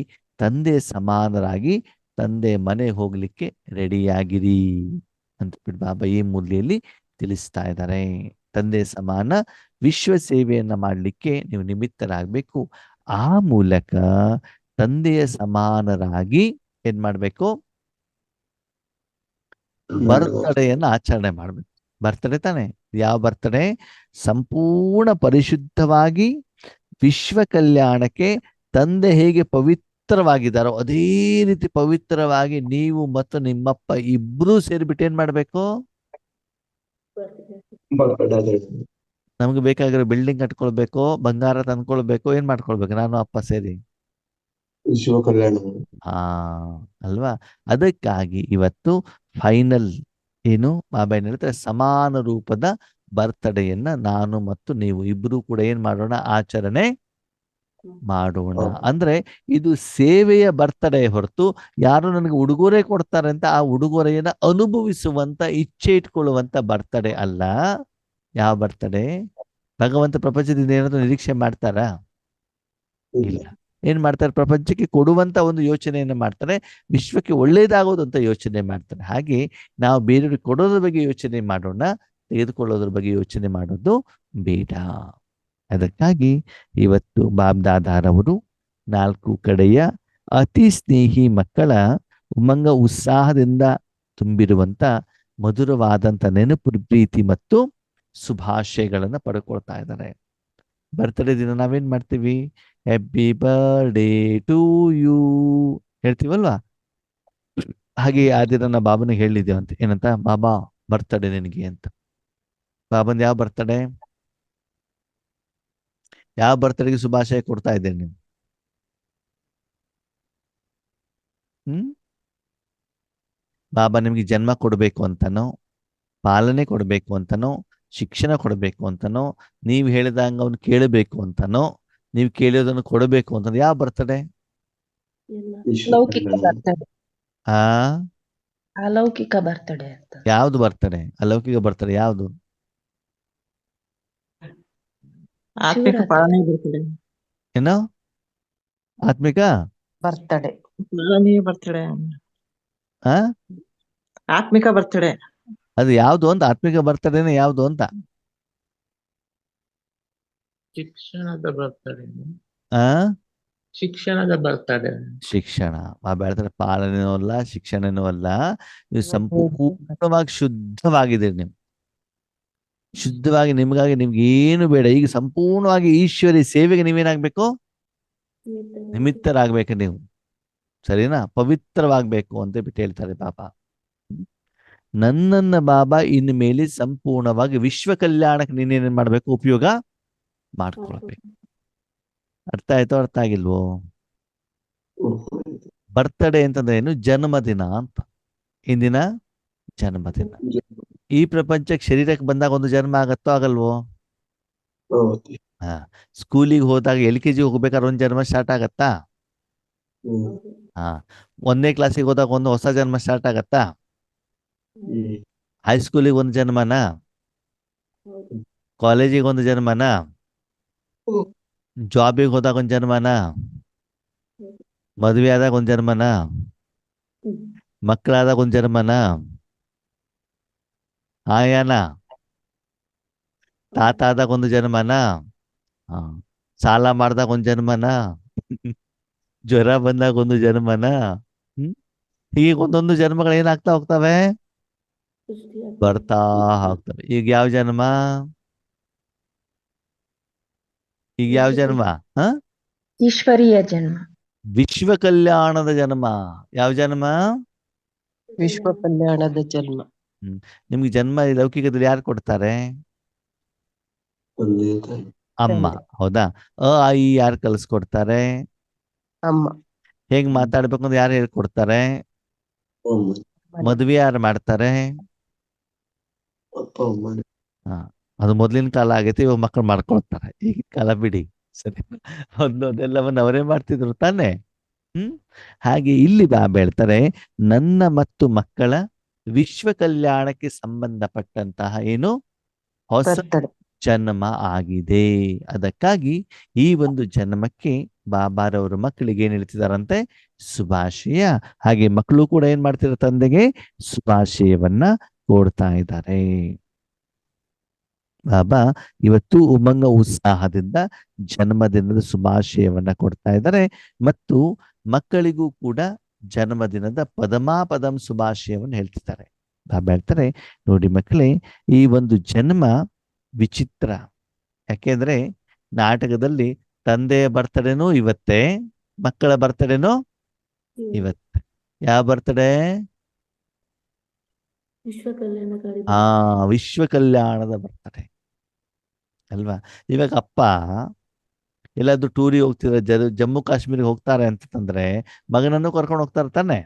ತಂದೆ ಸಮಾನರಾಗಿ ತಂದೆ ಮನೆ ಹೋಗ್ಲಿಕ್ಕೆ ರೆಡಿಯಾಗಿರಿ ಅಂತ ಬಿಟ್ಟು ಬಾಬಾ ಈ ಮುರಳಿಯಲ್ಲಿ ತಿಳಿಸ್ತಾ ಇದ್ದಾರೆ. ತಂದೆ ಸಮಾನ ವಿಶ್ವ ಸೇವೆಯನ್ನ ಮಾಡಲಿಕ್ಕೆ ನೀವು ನಿಮಿತ್ತರಾಗಬೇಕು. ಆ ಮೂಲಕ ತಂದೆಯ ಸಮಾನರಾಗಿ ಏನ್ ಮಾಡ್ಬೇಕು? ಬರ್ತಡೆಯನ್ನು ಆಚರಣೆ ಮಾಡ್ಬೇಕು. ಬರ್ತಡೆ ತಾನೆ? ಯಾವ ಬರ್ತಡೆ? ಸಂಪೂರ್ಣ ಪರಿಶುದ್ಧವಾಗಿ ವಿಶ್ವ ಕಲ್ಯಾಣಕ್ಕೆ ತಂದೆ ಹೇಗೆ ಪವಿತ್ರವಾಗಿದ್ದಾರೋ ಅದೇ ರೀತಿ ಪವಿತ್ರವಾಗಿ ನೀವು ಮತ್ತು ನಿಮ್ಮಪ್ಪ ಇಬ್ರು ಸೇರಿಬಿಟ್ಟು ಏನ್ ಮಾಡ್ಬೇಕು? ನಮ್ಗೆ ಬೇಕಾಗಿರೋ ಬಿಲ್ಡಿಂಗ್ ಕಟ್ಕೊಳ್ಬೇಕು, ಬಂಗಾರ ತಂದ್ಕೊಳ್ಬೇಕು, ಏನ್ ಮಾಡ್ಕೊಳ್ಬೇಕು? ನಾನು ಅಪ್ಪ ಸೇರಿ ವಿಶ್ವ ಕಲ್ಯಾಣ. ಅಲ್ವಾ? ಅದಕ್ಕಾಗಿ ಇವತ್ತು ಫೈನಲ್ ಏನು ಬಾಬಾ ಏನ್ ಹೇಳ್ತಾರೆ? ಸಮಾನ ರೂಪದ ಬರ್ತಡೆಯನ್ನ ನಾನು ಮತ್ತು ನೀವು ಇಬ್ರು ಕೂಡ ಏನ್ ಮಾಡೋಣ? ಆಚರಣೆ ಮಾಡೋಣ. ಹೌದು. ಅಂದ್ರೆ ಇದು ಸೇವೆಯ ಬರ್ತಡೇ ಹೊರತು ಯಾರು ನನಗೆ ಉಡುಗೊರೆ ಕೊಡ್ತಾರೆ ಅಂತ ಆ ಉಡುಗೊರೆಯನ್ನ ಅನುಭವಿಸುವಂತ ಇಚ್ಛೆ ಇಟ್ಕೊಳ್ಳುವಂತ ಬರ್ತಡೇ ಅಲ್ಲ. ಯಾವ ಬರ್ತಡೇ? ಭಗವಂತ ಪ್ರಪಂಚದಿಂದ ಏನಾದ್ರು ನಿರೀಕ್ಷೆ ಮಾಡ್ತಾರಾ? ಇಲ್ಲ. ಇಲ್ಲ. ಏನ್ ಮಾಡ್ತಾರೆ? ಪ್ರಪಂಚಕ್ಕೆ ಕೊಡುವಂತ ಒಂದು ಯೋಚನೆಯನ್ನು ಮಾಡ್ತಾರೆ, ವಿಶ್ವಕ್ಕೆ ಒಳ್ಳೇದಾಗೋದು ಅಂತ ಯೋಚನೆ ಮಾಡ್ತಾರೆ. ಹಾಗೆ ನಾವು ಬೇರೆಯವ್ರಿಗೆ ಕೊಡೋದ್ರ ಬಗ್ಗೆ ಯೋಚನೆ ಮಾಡೋಣ, ತೆಗೆದುಕೊಳ್ಳೋದ್ರ ಬಗ್ಗೆ ಯೋಚನೆ ಮಾಡೋದು ಬೇಡ. ಅದಕ್ಕಾಗಿ ಇವತ್ತು ಬಾಬ್ದಾದಾರವರು 4 ಕಡೆಯ ಅತಿ ಸ್ನೇಹಿ ಮಕ್ಕಳ ಉಮಂಗ ಉತ್ಸಾಹದಿಂದ ತುಂಬಿರುವಂತ ಮಧುರವಾದಂತ ನೆನಪು, ಪ್ರೀತಿ ಮತ್ತು ಶುಭಾಶಯಗಳನ್ನ ಪಡ್ಕೊಳ್ತಾ ಇದ್ದಾರೆ. ಬರ್ತ್ಡೇ ದಿನ ನಾವೇನ್ ಮಾಡ್ತೀವಿ? ಹ್ಯಾಪಿ ಬರ್ಡೇ ಟು ಯು ಹೇಳ್ತೀವಲ್ವಾ? ಹಾಗೆ ಆ ದಿನ ನಾ ಬಾಬನಿಗೆ ಹೇಳಿದ್ದೇವಂತೆ, ಏನಂತ? ಬಾಬಾ ಬರ್ತಡೇ ನಿನಗೆ ಅಂತ. ಬಾಬನ್ ಯಾವ ಬರ್ತಡೇ? ಯಾವ ಬರ್ತಡೆಗೆ ಶುಭಾಶಯ ಕೊಡ್ತಾ ಇದ್ದೇನೆ ನೀವು? ಬಾಬಾ ನಿಮ್ಗೆ ಜನ್ಮ ಕೊಡಬೇಕು ಅಂತನೋ, ಪಾಲನೆ ಕೊಡಬೇಕು ಅಂತನೋ, ಶಿಕ್ಷಣ ಕೊಡಬೇಕು ಅಂತನೋ, ನೀವು ಹೇಳಿದಂಗ ಅವನು ಕೇಳಬೇಕು ಅಂತನೋ, ನೀವು ಕೇಳಿಯೋದನ್ನು ಕೊಡಬೇಕು ಅಂತನೋ? ಯಾವ ಬರ್ತಡೆ? ವಿಶ್ವ ಲೌಕಿಕ ಕಲ್ಯಾಣ. ಬರ್ತಡೆ, ಆ ಅಲೌಕಿಕ ಬರ್ತಡೆ ಅಂತ. ಯಾವ್ದು ಬರ್ತಡೆ? ಅಲೌಕಿಕ ಬರ್ತಡೆ ಯಾವ್ದು? ಆತ್ಮಿಕ ಶಿವರಾತ್ರಿ ಪಾಲನೆ ಬರ್ತಡೆ. ಏನೋ ಆತ್ಮಿಕ ಬರ್ತಡೆ. ಪಾಲನೆ ಬರ್ತಡೆ. ಆ ಆತ್ಮಿಕ ಬರ್ತಡೆ. ಅದು ಯಾವ್ದು ಅಂತ? ಆತ್ಮಿಕ ಬರ್ತಡೇನೆ ಯಾವ್ದು ಅಂತ? ಶಿಕ್ಷಣದ ಬರ್ತಡೆ. ಆ ಶಿಕ್ಷಣದ ಬರ್ತಡೆ. ಶಿಕ್ಷಣ. ಬಾಬಾ ಹೇಳ್ತಾರೆ ಪಾಲನೆನೂ ಅಲ್ಲ, ಶಿಕ್ಷಣನೂ ಅಲ್ಲ, ನೀವು ಸಂಪೂರ್ಣವಾಗಿ ಶುದ್ಧವಾಗಿದ್ದೀರಿ. ನೀವು ಶುದ್ಧವಾಗಿ, ನಿಮ್ಗಾಗಿ ನಿಮ್ಗೆ ಏನು ಬೇಡ. ಈಗ ಸಂಪೂರ್ಣವಾಗಿ ಈಶ್ವರಿ ಸೇವೆಗೆ ನೀವೇನಾಗ್ಬೇಕು? ನಿಮಿತ್ತರಾಗ್ಬೇಕು ನೀವು. ಸರಿನಾ? ಪವಿತ್ರವಾಗ್ಬೇಕು ಅಂತ ಬಿಟ್ಟು ಹೇಳ್ತಾರೆ ಬಾಬಾ. ನನ್ನನ್ನ ಬಾಬಾ ಇನ್ನು ಮೇಲೆ ಸಂಪೂರ್ಣವಾಗಿ ವಿಶ್ವ ಕಲ್ಯಾಣಕ್ಕೆ ನೀನೇನೇನ್ ಮಾಡ್ಬೇಕು? ಉಪಯೋಗ ಮಾಡ್ಕೊಳ್ಬೇಕು. ಅರ್ಥ ಆಯ್ತೋ ಅರ್ಥ ಆಗಿಲ್ವೋ? ಬರ್ತಡೇ ಅಂತಂದ್ರೆ ಏನು? ಜನ್ಮದಿನ ಅಂತ. ಇಂದಿನ ಜನ್ಮದಿನ. ಈ ಪ್ರಪಂಚಕ್ಕೆ ಶರೀರಕ್ಕೆ ಬಂದಾಗ ಒಂದು ಜನ್ಮ ಆಗತ್ತೋ ಆಗಲ್ವೋ? ಹೌದು. ಹಾ. ಸ್ಕೂಲಿಗೆ ಹೋದಾಗ LKG ಹೋಗ್ಬೇಕಾದ್ರೆ ಒಂದು ಜನ್ಮ ಸ್ಟಾರ್ಟ್ ಆಗತ್ತಾ? ಹಾ. 1ನೇ ಕ್ಲಾಸಿಗೆ ಹೋದಾಗ ಒಂದು ಹೊಸ ಜನ್ಮ ಸ್ಟಾರ್ಟ್ ಆಗತ್ತಾ? ಹೈಸ್ಕೂಲಿಗೆ ಒಂದು ಜನ್ಮನ? ಕಾಲೇಜಿಗೆ ಒಂದು ಜನ್ಮನ? ಜಾಬಿಗೆ ಹೋದಾಗ ಒಂದು ಜನ್ಮನ? ಮದುವೆ ಆದಾಗ ಒಂದು ಜನ್ಮನ? ಮಕ್ಕಳಾದಾಗ ಒಂದು ಜನ್ಮನ? ಆಯಾನ? ತಾತ ಆದಾಗ ಒಂದು ಜನ್ಮನ? ಹಾ. ಸಾಲ ಮಾಡಿದಾಗ ಒಂದು ಜನ್ಮನ? ಜ್ವರ ಬಂದಾಗ ಒಂದು ಜನ್ಮನ? ಹೀಗೆ ಒಂದೊಂದು ಜನ್ಮಗಳು ಏನಾಗ್ತಾ ಹೋಗ್ತವೆ? ಬರ್ತಾ ಹೋಗ್ತವೆ. ಈಗ ಯಾವ ಜನ್ಮ? ಈಗ ಯಾವ ಜನ್ಮ? ಹ ಈಶ್ವರೀಯ ಜನ್ಮ. ವಿಶ್ವ ಕಲ್ಯಾಣದ ಜನ್ಮ. ಯಾವ ಜನ್ಮ? ವಿಶ್ವ ಕಲ್ಯಾಣದ ಜನ್ಮ. ನಿಮ್ಗೆ ಜನ್ಮ ಈ ಲೌಕಿಕದಲ್ಲಿ ಯಾರು ಕೊಡ್ತಾರೆ? ತಂದೆ ತಾಯಿ. ಅಮ್ಮ. ಹೌದಾ? ಆ ಈ ಯಾರು ಕಲಿಸ್ಕೊಡ್ತಾರೆ? ಅಮ್ಮ. ಹೇಗ್ ಮಾತಾಡ್ಬೇಕು ಅಂತ ಯಾರು ಹೇಳ್ಕೊಡ್ತಾರೆ? ಅಮ್ಮ. ಮದ್ವೆ ಯಾರು ಮಾಡ್ತಾರೆ? ಅಪ್ಪ ಅಮ್ಮ. ಹಾ. ಅದು ಮೊದ್ಲಿನ ಕಾಲ ಆಗೈತೆ, ಇವಾಗ ಮಕ್ಕಳು ಮಾಡ್ಕೊಳ್ತಾರೆ. ಈಗಿನ ಕಾಲ ಬಿಡಿ. ಸರಿ, ಒಂದೊಂದೆಲ್ಲವನ್ನ ಅವರೇ ಮಾಡ್ತಿದ್ರು ತಾನೆ. ಹಾಗೆ ಇಲ್ಲಿ ಬಾಬಾ ಹೇಳ್ತಾರೆ, ನನ್ನ ಮತ್ತು ಮಕ್ಕಳ ವಿಶ್ವ ಕಲ್ಯಾಣಕ್ಕೆ ಸಂಬಂಧಪಟ್ಟಂತಹ ಏನು ಹೊಸ ಬರ್ತಡೆ. ಜನ್ಮ ಆಗಿದೆ. ಅದಕ್ಕಾಗಿ ಈ ಒಂದು ಜನ್ಮಕ್ಕೆ ಬಾಬಾರವರು ಮಕ್ಕಳಿಗೆ ಏನ್ ಹೇಳ್ತಿದಾರಂತೆ? ಶುಭಾಶಯ. ಹಾಗೆ ಮಕ್ಕಳು ಕೂಡ ಏನ್ ಮಾಡ್ತಿದ್ದಾರೆ? ತಂದೆಗೆ ಶುಭಾಶಯವನ್ನ ಕೊಡ್ತಾ ಇದ್ದಾರೆ. ಬಾಬಾ ಇವತ್ತು ಉಮಂಗ ಉತ್ಸಾಹದಿಂದ ಜನ್ಮದಿನದ ಶುಭಾಶಯವನ್ನ ಕೊಡ್ತಾ ಇದ್ದಾರೆ. ಮತ್ತು ಮಕ್ಕಳಿಗೂ ಕೂಡ ಜನ್ಮದಿನದ ಪದಮಾಪದಂ ಶುಭಾಶಯವನ್ನು ಹೇಳ್ತಿದ್ದಾರೆ. ಬಾಬಾ ಹೇಳ್ತಾರೆ, ನೋಡಿ ಮಕ್ಕಳೇ, ಈ ಒಂದು ಜನ್ಮ ವಿಚಿತ್ರ. ಯಾಕೆಂದ್ರೆ ನಾಟಕದಲ್ಲಿ ತಂದೆಯ ಬರ್ತಡೇನೂ ಇವತ್ತೇ, ಮಕ್ಕಳ ಬರ್ತಡೇನೂ ಇವತ್ತೇ. ಯಾವ ಬರ್ತಡೇ? ವಿಶ್ವ ಕಲ್ಯಾಣದ ಬರ್ತಡೇ ಅಲ್ವಾ? ಇವಾಗ ಅಪ್ಪ ಎಲ್ಲಾದ್ರೂ ಟೂರಿಗೆ ಹೋಗ್ತಿದ್ರೆ, ಜಮ್ಮು ಕಾಶ್ಮೀರಿಗೆ ಹೋಗ್ತಾರೆ ಅಂತಂದ್ರೆ ಮಗನನ್ನು ಕರ್ಕೊಂಡು ಹೋಗ್ತಾರೆ ತಾನೆ.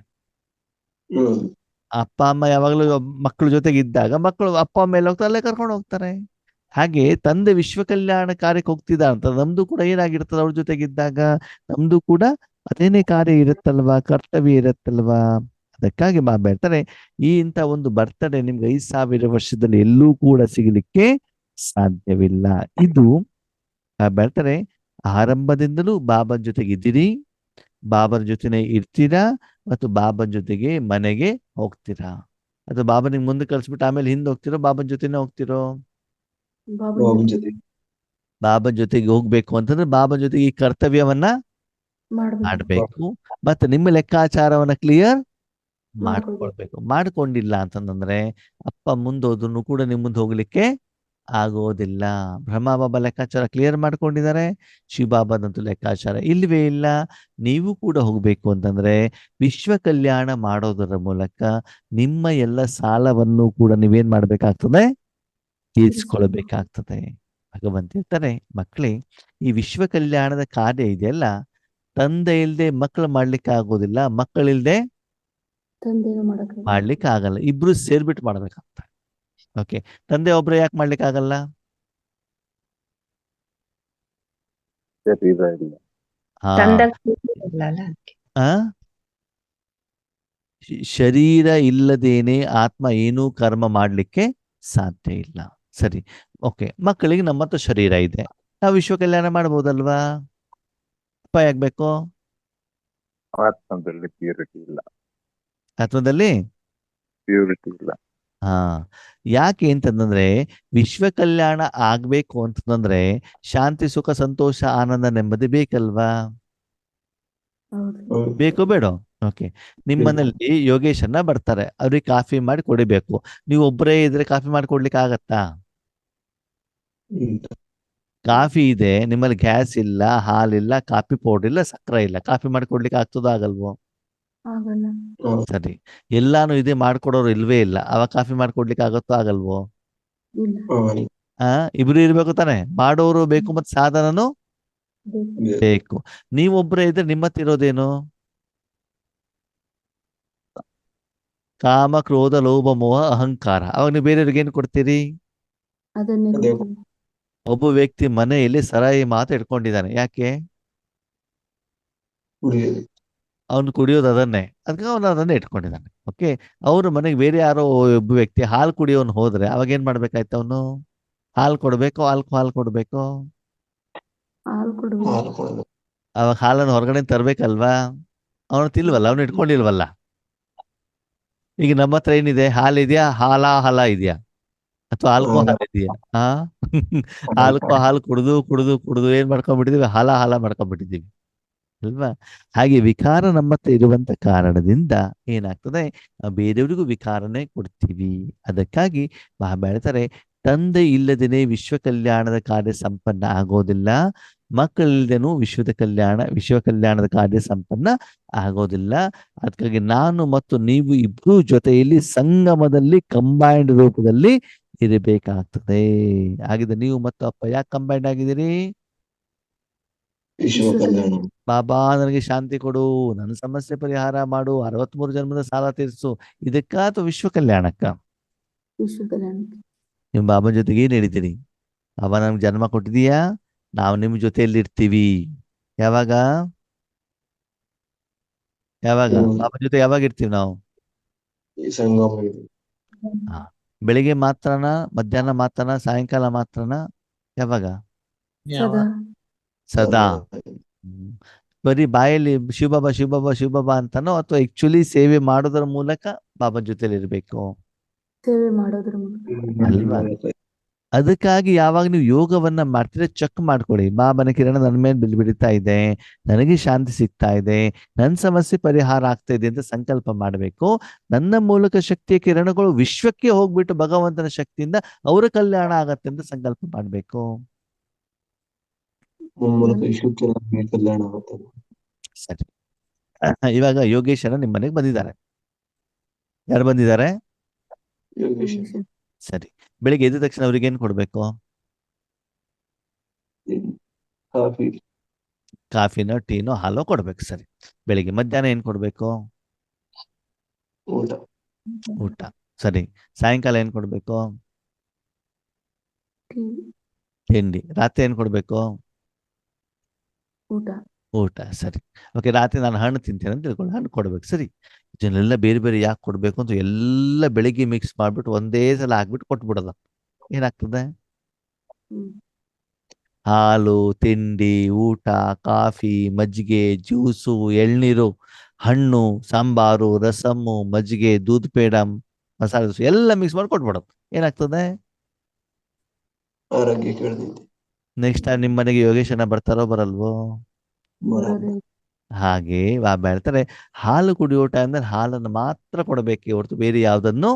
ಅಪ್ಪ ಅಮ್ಮ ಯಾವಾಗಲೂ ಮಕ್ಕಳ ಜೊತೆಗೆ ಇದ್ದಾಗ ಮಕ್ಕಳು ಅಪ್ಪ ಅಮ್ಮ ಎಲ್ಲ ಹೋಗ್ತಾರೆ, ಅಲ್ಲೇ ಕರ್ಕೊಂಡು ಹೋಗ್ತಾರೆ. ಹಾಗೆ ತಂದೆ ವಿಶ್ವ ಕಲ್ಯಾಣ ಕಾರ್ಯಕ್ಕೆ ಹೋಗ್ತಿದ್ದ ಅಂತ ನಮ್ದು ಕೂಡ ಏನಾಗಿರ್ತದೆ ಅವ್ರ ಜೊತೆಗಿದ್ದಾಗ ನಮ್ದು ಕೂಡ ಅದೇನೇ ಕಾರ್ಯ ಇರುತ್ತಲ್ವಾ, ಕರ್ತವ್ಯ ಇರುತ್ತಲ್ವಾ. ಅದಕ್ಕಾಗಿ ಬಾಬಾ ಹೇಳ್ತಾರೆ ಈ ಇಂಥ ಒಂದು ಬರ್ತಡೇ ನಿಮ್ಗೆ 5,000 ವರ್ಷದಲ್ಲಿ ಎಲ್ಲೂ ಕೂಡ ಸಿಗಲಿಕ್ಕೆ ಸಾಧ್ಯವಿಲ್ಲ. ಇದು ಬಾಬಾ ಹೇಳ್ತಾರೆ ಆರಂಭದಿಂದಲೂ ಬಾಬನ ಜೊತೆಗಿದ್ದೀರಿ, ಬಾಬನ ಜೊತೆನೆ ಇರ್ತೀರಾ ಮತ್ತು ಬಾಬನ ಜೊತೆಗೆ ಮನೆಗೆ ಹೋಗ್ತೀರಾ. ಅಥವಾ ಬಾಬನಿಗೆ ಮುಂದೆ ಕಳಿಸ್ಬಿಟ್ಟು ಆಮೇಲೆ ಹಿಂದೆ ಹೋಗ್ತಿರೋ, ಬಾಬನ ಜೊತೆನೆ ಹೋಗ್ತಿರೋ? ಬಾಬನ್ ಜೊತೆ ಬಾಬನ ಜೊತೆಗೆ ಹೋಗ್ಬೇಕು ಅಂತಂದ್ರೆ ಬಾಬನ ಜೊತೆಗೆ ಈ ಕರ್ತವ್ಯವನ್ನ ಮಾಡ್ಬೇಕು. ಮತ್ತೆ ನಿಮ್ಮ ಲೆಕ್ಕಾಚಾರವನ್ನ ಕ್ಲಿಯರ್ ಮಾಡ್ಕೊಳ್ಬೇಕು. ಮಾಡ್ಕೊಂಡಿಲ್ಲ ಅಂತಂದ್ರೆ ಅಪ್ಪ ಮುಂದೋದ್ರು ಕೂಡ ನಿಮ್ ಮುಂದೆ ಹೋಗ್ಲಿಕ್ಕೆ ಆಗೋದಿಲ್ಲ. ಬ್ರಹ್ಮ ಬಾಬಾ ಲೆಕ್ಕಾಚಾರ ಕ್ಲಿಯರ್ ಮಾಡ್ಕೊಂಡಿದ್ದಾರೆ, ಶಿವಬಾಬಾದಂತೂ ಲೆಕ್ಕಾಚಾರ ಇಲ್ವೇ ಇಲ್ಲ. ನೀವು ಕೂಡ ಹೋಗ್ಬೇಕು ಅಂತಂದ್ರೆ ವಿಶ್ವ ಕಲ್ಯಾಣ ಮಾಡೋದರ ಮೂಲಕ ನಿಮ್ಮ ಎಲ್ಲ ಸಾಲವನ್ನು ಕೂಡ ನೀವೇನ್ ಮಾಡ್ಬೇಕಾಗ್ತದೆ, ತೀರ್ಸ್ಕೊಳ್ಬೇಕಾಗ್ತದೆ. ಭಗವಂತ ಹೇಳ್ತಾರೆ ಮಕ್ಕಳೇ, ಈ ವಿಶ್ವ ಕಲ್ಯಾಣದ ಕಾರ್ಯ ಇದೆಯಲ್ಲ, ತಂದೆ ಇಲ್ದೆ ಮಕ್ಕಳು ಮಾಡ್ಲಿಕ್ಕೆ ಆಗೋದಿಲ್ಲ, ಮಕ್ಕಳಿಲ್ದೆ ಮಾಡ್ಲಿಕ್ಕೆ ಆಗಲ್ಲ. ಇಬ್ರು ಸೇರ್ಬಿಟ್ಟು ಮಾಡ್ಬೇಕಾಗ್ತದೆ. ಓಕೆ, ತಂದೆ ಒಬ್ರು ಯಾಕೆ ಮಾಡ್ಲಿಕ್ಕೆ ಆಗಲ್ಲ? ಹಾ ಆ? ಶರೀರ ಇಲ್ಲದೇನೆ ಆತ್ಮ ಏನೂ ಕರ್ಮ ಮಾಡ್ಲಿಕ್ಕೆ ಸಾಧ್ಯ ಇಲ್ಲ. ಸರಿ, ಓಕೆ. ಮಕ್ಕಳಿಗೆ ನಮ್ಮ ಹತ್ರ ಶರೀರ ಇದೆ, ನಾವು ವಿಶ್ವ ಕಲ್ಯಾಣ ಮಾಡ್ಬೋದಲ್ವಾ? ಅಪ್ಪ ಯಾಕಬೇಕು? ಆತ್ಮದಲ್ಲಿ ಪ್ಯೂರಿಟಿ ಇಲ್ಲ. ಆತ್ಮದಲ್ಲಿ ಪ್ಯೂರಿಟಿ ಇಲ್ಲ. ಹಾ, ಯಾಕೆ ಅಂತಂದ್ರೆ ವಿಶ್ವ ಕಲ್ಯಾಣ ಆಗ್ಬೇಕು ಅಂತಂದ್ರೆ ಶಾಂತಿ, ಸುಖ, ಸಂತೋಷ, ಆನಂದ, ನೆಮ್ಮದಿ ಬೇಕಲ್ವಾ? ಬೇಕೋ ಬೇಡ? ಓಕೆ, ನಿಮ್ಮನೇಲಿ ಯೋಗೇಶನ್ನ ಬರ್ತಾರೆ, ಅವ್ರಿಗೆ ಕಾಫಿ ಮಾಡಿ ಕೊಡಿಬೇಕು. ನೀವು ಒಬ್ಬರೇ ಇದ್ರೆ ಕಾಫಿ ಮಾಡಿ ಕೊಡ್ಲಿಕ್ಕೆ ಆಗತ್ತಾ? ಕಾಫಿ ಇದೆ, ನಿಮ್ಮಲ್ಲಿ ಗ್ಯಾಸ್ ಇಲ್ಲ, ಹಾಲಿಲ್ಲ, ಕಾಫಿ ಪೌಡರ್ ಇಲ್ಲ, ಸಕ್ಕರೆ ಇಲ್ಲ, ಕಾಫಿ ಮಾಡಿ ಕೊಡ್ಲಿಕ್ಕೆ ಆಗ್ತದೋ ಆಗಲ್ವೋ? ಸರಿ, ಎಲ್ಲಾನು ಇದೆ, ಮಾಡ್ಕೊಡೋರು ಇಲ್ವೇ ಇಲ್ಲ, ಅವಾಗ ಕಾಫಿ ಮಾಡ್ಕೊಡ್ಲಿಕ್ಕೆ ಆಗತ್ತೋ ಆಗಲ್ವೋ? ಇಬ್ರು ಇರ್ಬೇಕು ತಾನೆ, ಮಾಡೋರು ಬೇಕು ಮತ್ತೆ ಸಾಧನನು ಬೇಕು. ನೀವೊಬ್ಬರೇ ಇದ್ರೆ ನಿಮ್ಮತ್ತ ಇರೋದೇನು? ಕಾಮ, ಕ್ರೋಧ, ಲೋಭ, ಮೋಹ, ಅಹಂಕಾರ. ಅವಾಗ ನೀವು ಬೇರೆಯವ್ರಿಗೆ ಏನು ಕೊಡ್ತೀರಿ? ಒಬ್ಬ ವ್ಯಕ್ತಿ ಮನೆಯಲ್ಲಿ ಸರಾಯಿ ಮಾತು ಇಟ್ಕೊಂಡಿದ್ದಾನೆ, ಯಾಕೆ? ಅವನು ಕುಡಿಯೋದು ಅದನ್ನೇ, ಅದಕ್ಕೆ ಅವನು ಅದನ್ನೇ ಇಟ್ಕೊಂಡಿದ್ದಾನೆ. ಓಕೆ, ಅವ್ರ ಮನೆಗೆ ಬೇರೆ ಯಾರೋ ಒಬ್ಬ ವ್ಯಕ್ತಿ ಹಾಲು ಕುಡಿಯೋನು ಹೋದ್ರೆ ಅವಾಗ ಏನ್ ಮಾಡ್ಬೇಕಾಯ್ತು? ಅವನು ಹಾಲು ಕೊಡ್ಬೇಕು, ಆಲ್ಕೋಹಾಲ್ ಕೊಡ್ಬೇಕು. ಅವಾಗ ಹಾಲನ್ನು ಹೊರಗಡೆ ತರ್ಬೇಕಲ್ವಾ? ಅವನು ತಿಲ್ವಲ್ಲ, ಅವನು ಇಟ್ಕೊಂಡಿಲ್ವಲ್ಲ. ಈಗ ನಮ್ಮ ಹತ್ರ ಏನಿದೆ? ಹಾಲಿದೆಯಾ? ಹಾಲ ಇದೆಯಾ? ಅಥವಾ ಆಲ್ಕೋಹಾಲ್ ಇದೆಯಾ? ಆಲ್ಕೋಹಾಲ್ ಕುಡಿದು ಕುಡಿದು ಕುಡಿದು ಏನ್ ಮಾಡ್ಕೊಂಡ್ಬಿಟ್ಟಿದೀವಿ? ಹಾಲ ಮಾಡ್ಕೊಂಡ್ಬಿಟ್ಟಿದೀವಿ ಅಲ್ವಾ? ಹಾಗೆ ವಿಕಾರ ನಮ್ಮ ಹತ್ರ ಇರುವಂತ ಕಾರಣದಿಂದ ಏನಾಗ್ತದೆ, ಬೇರೆಯವರಿಗೂ ವಿಕಾರನೇ ಕೊಡ್ತೀವಿ. ಅದಕ್ಕಾಗಿ ಬಾಬಾ ಹೇಳ್ತಾರೆ ತಂದೆ ಇಲ್ಲದೇನೆ ವಿಶ್ವ ಕಲ್ಯಾಣದ ಕಾರ್ಯ ಸಂಪನ್ನ ಆಗೋದಿಲ್ಲ, ಮಕ್ಕಳಿಲ್ಲದೇನೂ ವಿಶ್ವ ಕಲ್ಯಾಣದ ಕಾರ್ಯ ಸಂಪನ್ನ ಆಗೋದಿಲ್ಲ. ಅದಕ್ಕಾಗಿ ನಾನು ಮತ್ತು ನೀವು ಇಬ್ರು ಜೊತೆಯಲ್ಲಿ ಸಂಗಮದಲ್ಲಿ ಕಂಬೈನ್ಡ್ ರೂಪದಲ್ಲಿ ಇರಬೇಕಾಗ್ತದೆ. ಹಾಗಿದ್ರೆ ನೀವು ಮತ್ತು ಅಪ್ಪ ಯಾಕೆ ಕಂಬೈನ್ಡ್ ಆಗಿದ್ದೀರಿ? ವಿಶ್ವ ಕಲ್ಯಾಣ. ಬಾಬಾ ನನಗೆ ಶಾಂತಿ ಕೊಡು, ನನ್ನ ಸಮಸ್ಯೆ ಪರಿಹಾರ ಮಾಡು, 63 ಜನ್ಮದ ಸಾಲ ತೀರಿಸು, ಇದಕ್ಕ ಅಥವಾ ವಿಶ್ವ ಕಲ್ಯಾಣಕ್ಕ? ನೀವು ಬಾಬನ ಜೊತೆಗೆ ಏನ್ ಹೇಳಿದ್ದೀರಿ? ಬಾಬಾ ನಮ್ಗೆ ಜನ್ಮ ಕೊಟ್ಟಿದೀಯಾ, ನಾವು ನಿಮ್ ಜೊತೆಯಲ್ಲಿ ಇರ್ತೀವಿ. ಯಾವಾಗ ಬಾಬನ ಜೊತೆ ಯಾವಾಗ ಇರ್ತೀವಿ ನಾವು? ಈ ಸಂಗಮ ಇದೆ. ಬೆಳಿಗ್ಗೆ ಮಾತ್ರನಾ, ಮಧ್ಯಾಹ್ನ ಮಾತ್ರನಾ, ಸಾಯಂಕಾಲ ಮಾತ್ರನಾ? ಯಾವಾಗ? ಸದಾ. ಬರೀ ಬಾಯಲ್ಲಿ ಶಿವಬಾಬಾ ಅಂತಾನೋ ಅಥವಾ ಆಕ್ಚುಲಿ ಸೇವೆ ಮಾಡೋದ್ರ ಮೂಲಕ ಬಾಬಾ ಜೊತೆಲಿ ಇರ್ಬೇಕು ಅಲ್ವಾ? ಅದಕ್ಕಾಗಿ ಯಾವಾಗ ನೀವು ಯೋಗವನ್ನ ಮಾಡ್ತೀರಾ ಚೆಕ್ ಮಾಡ್ಕೊಳ್ಳಿ, ಬಾಬನ ಕಿರಣ ನನ್ನ ಮೇಲೆ ಬಿಡ್ತಾ ಇದೆ, ನನಗೆ ಶಾಂತಿ ಸಿಗ್ತಾ ಇದೆ, ನನ್ನ ಸಮಸ್ಯೆ ಪರಿಹಾರ ಆಗ್ತಾ ಇದೆ ಅಂತ ಸಂಕಲ್ಪ ಮಾಡಬೇಕು. ನನ್ನ ಮೂಲಕ ಶಕ್ತಿಯ ಕಿರಣಗಳು ವಿಶ್ವಕ್ಕೆ ಹೋಗ್ಬಿಟ್ಟು ಭಗವಂತನ ಶಕ್ತಿಯಿಂದ ಅವರ ಕಲ್ಯಾಣ ಆಗತ್ತೆ ಅಂತ ಸಂಕಲ್ಪ ಮಾಡಬೇಕು. ಕಲ್ಯಾಣ ಆಗುತ್ತೆ. ಸರಿ, ಇವಾಗ ಯೋಗೇಶನ ನಿಮ್ಮ ಮನೆಗೆ ಬಂದಿದ್ದಾರೆ. ಯಾರು ಬಂದಿದ್ದಾರೆ? ಸರಿ, ಬೆಳಿಗ್ಗೆ ಎದ್ದ ತಕ್ಷಣ ಅವ್ರಿಗೆ ಏನ್ ಕೊಡ್ಬೇಕು? ಕಾಫಿನೋ, ಟೀನೋ, ಹಾಲೋ ಕೊಡ್ಬೇಕು. ಸರಿ, ಬೆಳಿಗ್ಗೆ. ಮಧ್ಯಾಹ್ನ ಏನ್ ಕೊಡ್ಬೇಕು? ಊಟ. ಸರಿ, ಸಾಯಂಕಾಲ ಏನ್ ಕೊಡ್ಬೇಕು? ತಿಂಡಿ. ರಾತ್ರಿ ಏನ್ ಕೊಡ್ಬೇಕು? ಊಟ. ಊಟ. ಸರಿ. ಓಕೆ, ರಾತ್ರಿ ನಾನು ಹಣ್ಣು ತಿಂತೇನೆ ಅಂತ ತಿಳ್ಕೊಳ್ಳಿ, ಹಣ್ಣು ಕೊಡ್ಬೇಕು. ಸರಿ. ಇದನ್ನೆಲ್ಲ ಬೇರೆ ಬೇರೆ ಯಾಕೆ ಕೊಡ್ಬೇಕು ಅಂತ ಎಲ್ಲ ಬೆಳಿಗ್ಗೆ ಮಿಕ್ಸ್ ಮಾಡ್ಬಿಟ್ಟು ಒಂದೇ ಸಲ ಹಾಕ್ಬಿಟ್ಟು ಕೊಟ್ಬಿಡೋದು. ಏನಾಗ್ತದೆ? ಹ್ಮ್. ಹಾಲು, ತಿಂಡಿ, ಊಟ, ಕಾಫಿ, ಮಜ್ಜಿಗೆ, ಜ್ಯೂಸು, ಎಳ್ನೀರು, ಹಣ್ಣು, ಸಾಂಬಾರು, ರಸಮ್ಮು, ಮಜ್ಜಿಗೆ, ದೂದ್ ಪೇಡ, ಮಸಾಲೆ ದೋಸೆ ಎಲ್ಲ ಮಿಕ್ಸ್ ಮಾಡಿ ಕೊಟ್ಬಿಡೋದು. ಏನಾಗ್ತದೆ? ಆರೋಗ್ಯ ಕೆಡ್ತೈತಿ. ನೆಕ್ಸ್ಟ್ ಟೈಮ್ ನಿಮ್ಮ ಮನೆಗೆ ಯೋಗೇಶನ ಬರ್ತಾರೋ ಬರಲ್ವೋ? ಬರಲ್ಲ. ಹಾಗೆ ಬಾಬಾ ಹೇಳ್ತಾರೆ, ಹಾಲು ಕುಡಿಯೋ ಟೈಮ್ನಲ್ಲಿ ಹಾಲನ್ನು ಮಾತ್ರ ಕೊಡಬೇಕೆ ಹೊರತು ಬೇರೆ ಯಾವುದನ್ನು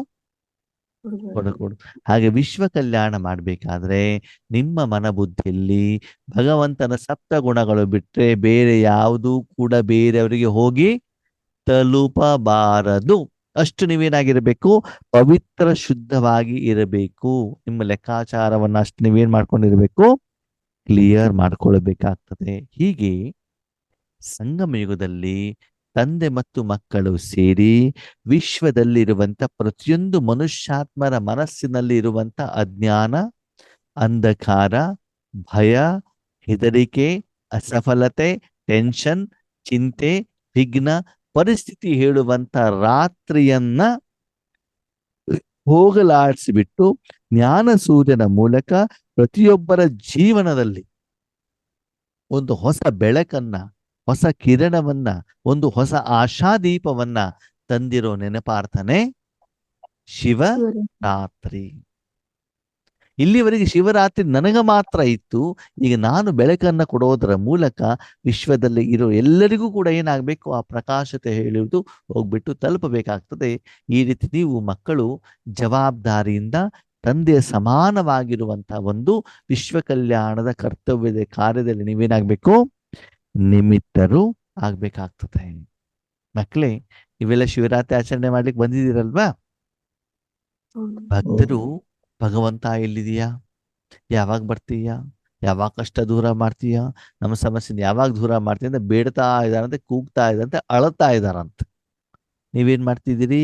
ಕೊಡಕೂಡದು. ಹಾಗೆ ವಿಶ್ವ ಕಲ್ಯಾಣ ಮಾಡಬೇಕಾದ್ರೆ ನಿಮ್ಮ ಮನಬುದ್ಧಿಯಲ್ಲಿ ಭಗವಂತನ ಸಪ್ತ ಗುಣಗಳು ಬಿಟ್ರೆ ಬೇರೆ ಯಾವುದೂ ಕೂಡ ಬೇರೆಯವರಿಗೆ ಹೋಗಿ ತಲುಪಬಾರದು. ಅಷ್ಟು ನೀವೇನಾಗಿರಬೇಕು? ಪವಿತ್ರ ಶುದ್ಧವಾಗಿ ಇರಬೇಕು. ನಿಮ್ಮ ಲೆಕ್ಕಾಚಾರವನ್ನ ಅಷ್ಟು ನೀವೇನ್ ಮಾಡ್ಕೊಂಡಿರ್ಬೇಕು? ಕ್ಲಿಯರ್ ಮಾಡ್ಕೊಳ್ಬೇಕಾಗ್ತದೆ. ಹೀಗೆ ಸಂಗಮ ಯುಗದಲ್ಲಿ ತಂದೆ ಮತ್ತು ಮಕ್ಕಳು ಸೇರಿ ವಿಶ್ವದಲ್ಲಿರುವಂತ ಪ್ರತಿಯೊಂದು ಮನುಷ್ಯಾತ್ಮರ ಮನಸ್ಸಿನಲ್ಲಿ ಇರುವಂತ ಅಜ್ಞಾನ, ಅಂಧಕಾರ, ಭಯ, ಹೆದರಿಕೆ, ಅಸಫಲತೆ, ಟೆನ್ಷನ್, ಚಿಂತೆ, ವಿಘ್ನ, ಪರಿಸ್ಥಿತಿ ಹೇಳುವಂತ ರಾತ್ರಿಯನ್ನ ಹೋಗಲಾಡಿಸಿಬಿಟ್ಟು ಜ್ಞಾನ ಸೂರ್ಯನ ಮೂಲಕ ಪ್ರತಿಯೊಬ್ಬರ ಜೀವನದಲ್ಲಿ ಒಂದು ಹೊಸ ಬೆಳಕನ್ನ, ಹೊಸ ಕಿರಣವನ್ನ, ಒಂದು ಹೊಸ ಆಶಾದೀಪವನ್ನ ತಂದಿರೋ ನೆನಪಾರ್ಥನೆ ಶಿವರಾತ್ರಿ. ಇಲ್ಲಿವರೆಗೆ ಶಿವರಾತ್ರಿ ನನಗ ಮಾತ್ರ ಇತ್ತು. ಈಗ ನಾನು ಬೆಳಕನ್ನ ಕೊಡೋದರ ಮೂಲಕ ವಿಶ್ವದಲ್ಲಿ ಇರೋ ಎಲ್ಲರಿಗೂ ಕೂಡ ಏನಾಗಬೇಕು? ಆ ಪ್ರಕಾಶತೆ ಹೇಳುವುದು ಹೋಗ್ಬಿಟ್ಟು ತಲುಪಬೇಕಾಗ್ತದೆ. ಈ ರೀತಿ ನೀವು ಮಕ್ಕಳು ಜವಾಬ್ದಾರಿಯಿಂದ ತಂದೆಯ ಸಮಾನವಾಗಿರುವಂತಹ ಒಂದು ವಿಶ್ವ ಕಲ್ಯಾಣದ ಕರ್ತವ್ಯದ ಕಾರ್ಯದಲ್ಲಿ ನೀವೇನಾಗಬೇಕು? ನಿಮಿತ್ತರು ಆಗ್ಬೇಕಾಗ್ತದೆ. ಮಕ್ಕಳೇ, ಇವೆಲ್ಲ ಶಿವರಾತ್ರಿ ಆಚರಣೆ ಮಾಡ್ಲಿಕ್ಕೆ ಬಂದಿದ್ದೀರಲ್ವಾ? ಭಕ್ತರು ಭಗವಂತ ಎಲ್ಲಿದೆಯಾ, ಯಾವಾಗ ಬರ್ತೀಯಾ, ಯಾವಾಗ ಕಷ್ಟ ದೂರ ಮಾಡ್ತೀಯಾ, ನಮ್ಮ ಸಮಸ್ಯೆನ ಯಾವಾಗ ದೂರ ಮಾಡ್ತೀಯ ಅಂತ ಬೇಡ್ತಾ ಇದಾರಂತೆ, ಕೂಗ್ತಾ ಇದಾರಂತೆ, ಅಳತಾ ಇದಾರಂತೆ. ನೀವೇನ್ ಮಾಡ್ತಿದ್ದೀರಿ?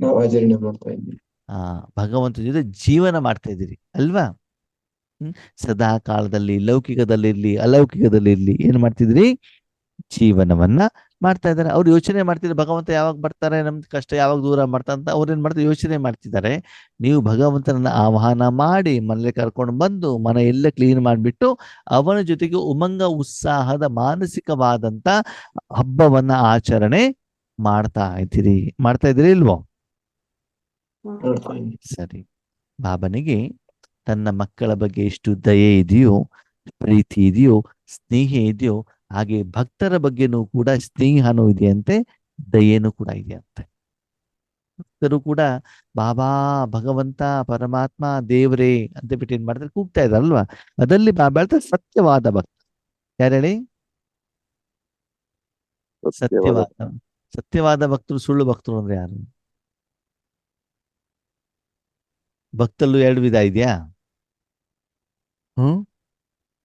ನಾವು ಆಚರಣೆ ಮಾಡ್ತಾ ಇದ್ದೀವಿ. ಭಗವಂತ ಜೊತೆ ಜೀವನ ಮಾಡ್ತಾ ಇದ್ದೀರಿ ಅಲ್ವಾ? ಸದಾ ಕಾಲದಲ್ಲಿ ಲೌಕಿಕದಲ್ಲಿರ್ಲಿ ಅಲೌಕಿಕದಲ್ಲಿರ್ಲಿ ಏನ್ ಮಾಡ್ತಿದ್ರಿ? ಜೀವನವನ್ನ ಮಾಡ್ತಾ ಇದ್ದಾರೆ. ಅವ್ರು ಯೋಚನೆ ಮಾಡ್ತಿದ್ದಾರೆ ಭಗವಂತ ಯಾವಾಗ ಬರ್ತಾರೆ, ನಮ್ದು ಕಷ್ಟ ಯಾವಾಗ ದೂರ ಮಾಡ್ತಾರೆ ಅಂತ ಅವ್ರೇನ್ ಮಾಡ್ತಾರೆ? ಯೋಚನೆ ಮಾಡ್ತಿದ್ದಾರೆ. ನೀವು ಭಗವಂತನನ್ನ ಆಹ್ವಾನ ಮಾಡಿ ಮನೇಲಿ ಕರ್ಕೊಂಡು ಬಂದು ಮನೆ ಎಲ್ಲ ಕ್ಲೀನ್ ಮಾಡಿಬಿಟ್ಟು ಅವನ ಜೊತೆಗೆ ಉಮಂಗ ಉತ್ಸಾಹದ ಮಾನಸಿಕವಾದಂತ ಹಬ್ಬವನ್ನ ಆಚರಣೆ ಮಾಡ್ತಾ ಇದ್ದೀರಿ ಇಲ್ವೋ? ಮಾಡ್ತಾ ಇದ್ದೀವಿ. ಸರಿ. ಬಾಬನಿಗೆ ತನ್ನ ಮಕ್ಕಳ ಬಗ್ಗೆ ಎಷ್ಟು ದಯೆ ಇದೆಯೋ, ಪ್ರೀತಿ ಇದೆಯೋ, ಸ್ನೇಹ ಇದೆಯೋ, ಹಾಗೆ ಭಕ್ತರ ಬಗ್ಗೆನೂ ಕೂಡ ಸ್ನೇಹನೂ ಇದೆಯಂತೆ, ದಯೆನೂ ಕೂಡ ಇದೆಯಂತೆ. ಭಕ್ತರು ಕೂಡ ಬಾಬಾ, ಭಗವಂತ, ಪರಮಾತ್ಮ, ದೇವರೇ ಅಂತ ಬಿಟ್ಟು ಏನ್ ಮಾಡ್ತಾರೆ? ಕೂಗ್ತಾ ಇದಾರಲ್ವಾ? ಅದಲ್ಲಿ ಬಾಬಾ ಹೇಳ್ತಾರೆ ಸತ್ಯವಾದ ಭಕ್ತ. ಯಾರು ಹೇಳಿ? ಸತ್ಯವಾದ ಭಕ್ತರು. ಸುಳ್ಳು ಭಕ್ತರು ಅಂದ್ರೆ ಯಾರು? ಭಕ್ತಲ್ಲೂ ಎರಡು ವಿಧ ಇದೆಯಾ?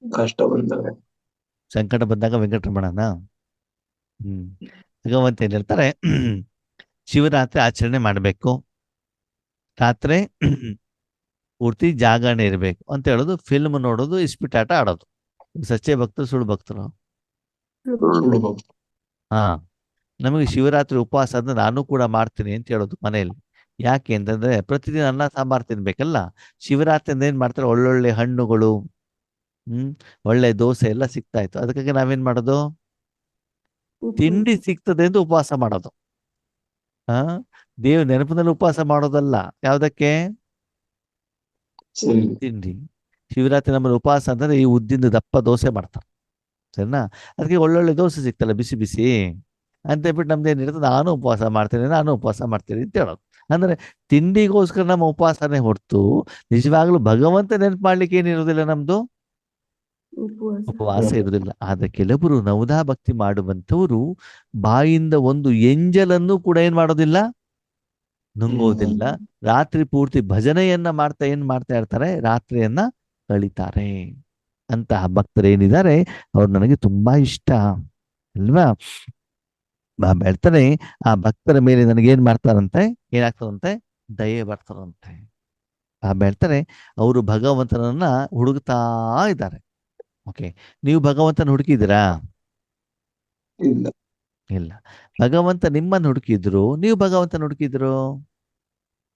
ಕಷ್ಟ ಬಂದಾಗ, ಸಂಕಟ ಬಂದಾಗ ವೆಂಕಟರಮಣನ ಭಗವಂತ ಏನ್ ಹೇಳ್ತಾರೆ? ಶಿವರಾತ್ರಿ ಆಚರಣೆ ಮಾಡಬೇಕು, ರಾತ್ರಿ ಪೂರ್ತಿ ಜಾಗರಣೆ ಇರಬೇಕು ಅಂತ ಹೇಳೋದು, ಫಿಲ್ಮ್ ನೋಡೋದು, ಇಸ್ಪಿಟಾಟ ಆಡೋದು. ಸಚ್ಚೆ ಭಕ್ತರು ಸುಳ್ಳು ಭಕ್ತರು? ನಮಗೆ ಶಿವರಾತ್ರಿ ಉಪವಾಸ ಅಂದ್ರೆ ನಾನು ಕೂಡ ಮಾಡ್ತೀನಿ ಅಂತ ಹೇಳೋದು ಮನೆಯಲ್ಲಿ. ಯಾಕೆ ಅಂತಂದ್ರೆ ಪ್ರತಿದಿನ ಅನ್ನ ಸಾಂಬಾರ್ ತಿನ್ಬೇಕಲ್ಲ. ಶಿವರಾತ್ರಿ ಏನ್ ಮಾಡ್ತಾರೆ? ಒಳ್ಳೊಳ್ಳೆ ಹಣ್ಣುಗಳು, ಒಳ್ಳೆ ದೋಸೆ ಎಲ್ಲ ಸಿಗ್ತಾ ಇತ್ತು. ಅದಕ್ಕಾಗಿ ನಾವೇನ್ ಮಾಡೋದು? ತಿಂಡಿ ಸಿಗ್ತದೆ ಅಂತ ಉಪವಾಸ ಮಾಡೋದು. ದೇವ್ ನೆನಪಿನಲ್ಲಿ ಉಪವಾಸ ಮಾಡೋದಲ್ಲ. ಯಾವ್ದಕ್ಕೆ? ತಿಂಡಿ. ಶಿವರಾತ್ರಿ ನಮ್ಮಲ್ಲಿ ಉಪವಾಸ ಅಂತಂದ್ರೆ ಈ ಉದ್ದಿನ ದಪ್ಪ ದೋಸೆ ಮಾಡ್ತಾರೆ, ಸರಿನಾ? ಅದಕ್ಕೆ ಒಳ್ಳೊಳ್ಳೆ ದೋಸೆ ಸಿಗ್ತಲ್ಲ ಬಿಸಿ ಬಿಸಿ ಅಂತ ಹೇಳ್ಬಿಟ್ಟು ನಮ್ದೇನಿರ್ತದೆ? ನಾನು ಉಪವಾಸ ಮಾಡ್ತೀನಿ ಅಂತ ಹೇಳೋದು. ಅಂದ್ರೆ ತಿಂಡಿಗೋಸ್ಕರ ನಮ್ಮ ಉಪವಾಸನೆ ಹೊರತು ನಿಜವಾಗ್ಲೂ ಭಗವಂತ ನೆನಪು ಮಾಡ್ಲಿಕ್ಕೆ ಏನಿರೋದಿಲ್ಲ, ನಮ್ದು ಉಪವಾಸ ಇರುವುದಿಲ್ಲ. ಆದ್ರೆ ಕೆಲವರು ನವದಾ ಭಕ್ತಿ ಮಾಡುವಂತವರು ಬಾಯಿಂದ ಒಂದು ಎಂಜಲನ್ನು ಕೂಡ ಏನ್ ಮಾಡೋದಿಲ್ಲ, ನುಂಗೋದಿಲ್ಲ. ರಾತ್ರಿ ಪೂರ್ತಿ ಭಜನೆಯನ್ನ ಮಾಡ್ತಾ ಇರ್ತಾರೆ, ರಾತ್ರಿಯನ್ನ ಕಳೀತಾರೆ. ಅಂತಹ ಭಕ್ತರು ಏನಿದ್ದಾರೆ ಅವ್ರು ನನಗೆ ತುಂಬಾ ಇಷ್ಟ ಅಲ್ವಾ? ಬಾಬಾ ಹೇಳ್ತಾರೆ, ಆ ಭಕ್ತರ ಮೇಲೆ ನನಗೇನ್ ಮಾಡ್ತಾರಂತೆ? ಏನಾಗ್ತದಂತೆ? ದಯೆ ಬರ್ತಾರಂತೆ. ಬಾಬಾ ಹೇಳ್ತಾರೆ ಅವರು ಭಗವಂತನನ್ನ ಹುಡುಕ್ತಾ ಇದ್ದಾರೆ. ಓಕೆ, ನೀವು ಭಗವಂತನ ಹುಡುಕಿದ್ದೀರಾ? ಇಲ್ಲ. ಇಲ್ಲ. ಭಗವಂತ ನಿಮ್ಮನ್ನು ಹುಡುಕಿದ್ರು, ನೀವು ಭಗವಂತನ ಹುಡುಕಿದ್ರು?